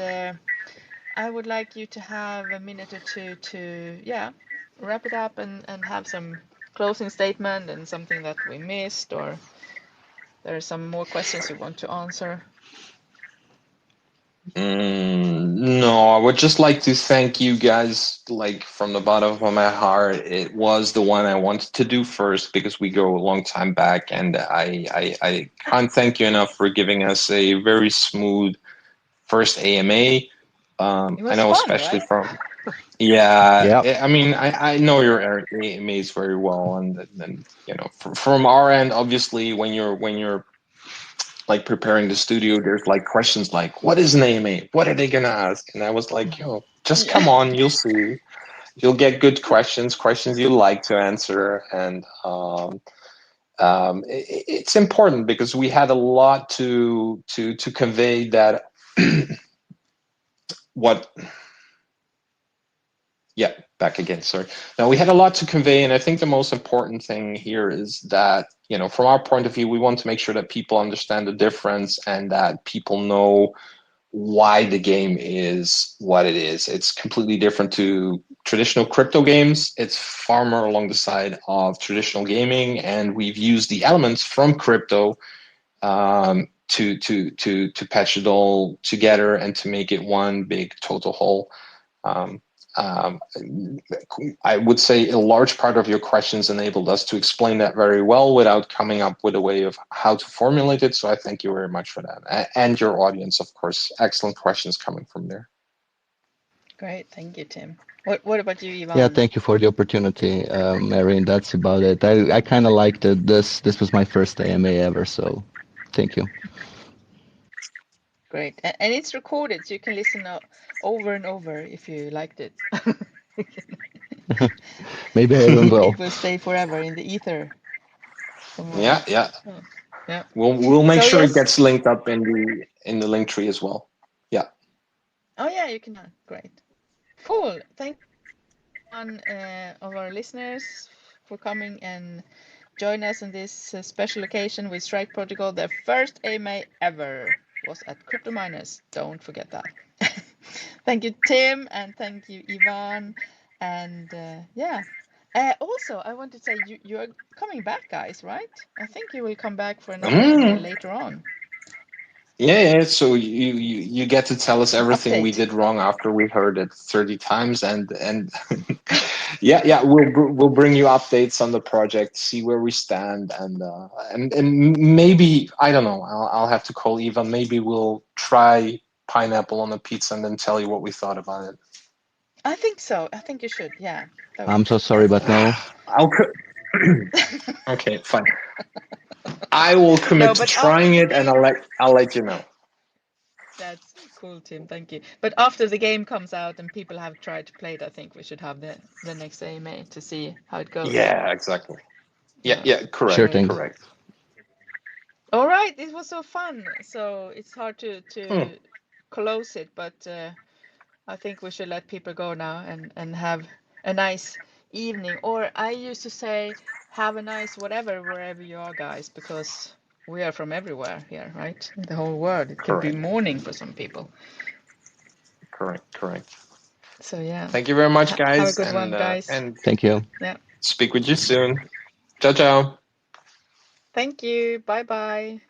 I would like you to have a minute or two to, yeah, wrap it up and have some closing statement and something that we missed, or there are some more questions you want to answer. No, I would just like to thank you guys, like from the bottom of my heart. It was the one I wanted to do first because we go a long time back, and I can't thank you enough for giving us a very smooth first AMA. It I was know, fun, especially right? from yeah. yeah. I mean, I know your AMAs very well, and you know, from our end, obviously, when you're like preparing the studio, there's like questions like, what is an AMA? What are they gonna ask? And I was like, yo, just Yeah. come on, you'll see. You'll get good questions you like to answer, and it's important because we had a lot to convey that what yeah, back again, sorry. Now, we had a lot to convey, and I think the most important thing here is that, you know, from our point of view, we want to make sure that people understand the difference and that people know why the game is what it is. It's completely different to traditional crypto games. It's far more along the side of traditional gaming, and we've used the elements from crypto to patch it all together and to make it one big total whole. Um, um, I would say a large part of your questions enabled us to explain that very well without coming up with a way of how to formulate it. So I thank you very much for that. And your audience, of course. Excellent questions coming from there. Great, thank you, Tim. What about you, Yeah, Ivan? thank you for the opportunity, Mary, and that's about it. I kind of liked it. This was my first AMA ever, so thank you. Great. And it's recorded, so you can listen over and over if you liked it. Maybe I even will. It will stay forever in the ether somewhere. Yeah, yeah. Oh, yeah. We'll make So sure it yes. gets linked up in the link tree as well. Yeah. Oh yeah, you can. Great. Cool. Thank one of our listeners for coming and join us on this special occasion with Strike Protocol. Their first AMA ever was at Crypto Miners. Don't forget that. Thank you, Tim, and thank you, Ivan. And yeah. Also, I want to say you're coming back, guys, right? I think you will come back for another AMA Mm. later on. Yeah. So you get to tell us An everything we update. did wrong after we heard it 30 times, and yeah, we'll bring you updates on the project, see where we stand, and maybe I don't know. I'll have to call Eva. Maybe we'll try pineapple on a pizza and then tell you what we thought about it. I think so. I think you should. Yeah, that would be I'm so good. sorry, but no. Okay, fine. I will No, commit to but after trying the it, and game, I'll let you know. that's cool, Tim. Thank you. But after the game comes out and people have tried to play it, I think we should have the next AMA to see how it goes. Yeah, exactly. Yeah, Yeah, Sure correct, thing. great. correct. All right, this was so fun. So it's hard Hmm. to close it, but I think we should let people go now and have a nice evening. Or I used to say, have a nice whatever wherever you are, guys, because we are from everywhere here, right? The whole world. It could be Correct. morning for some people. Correct. So yeah. Thank you very much, guys. Have a good one, guys. And Thank you. Yeah. speak with you soon. Ciao, ciao. Thank you. Bye bye.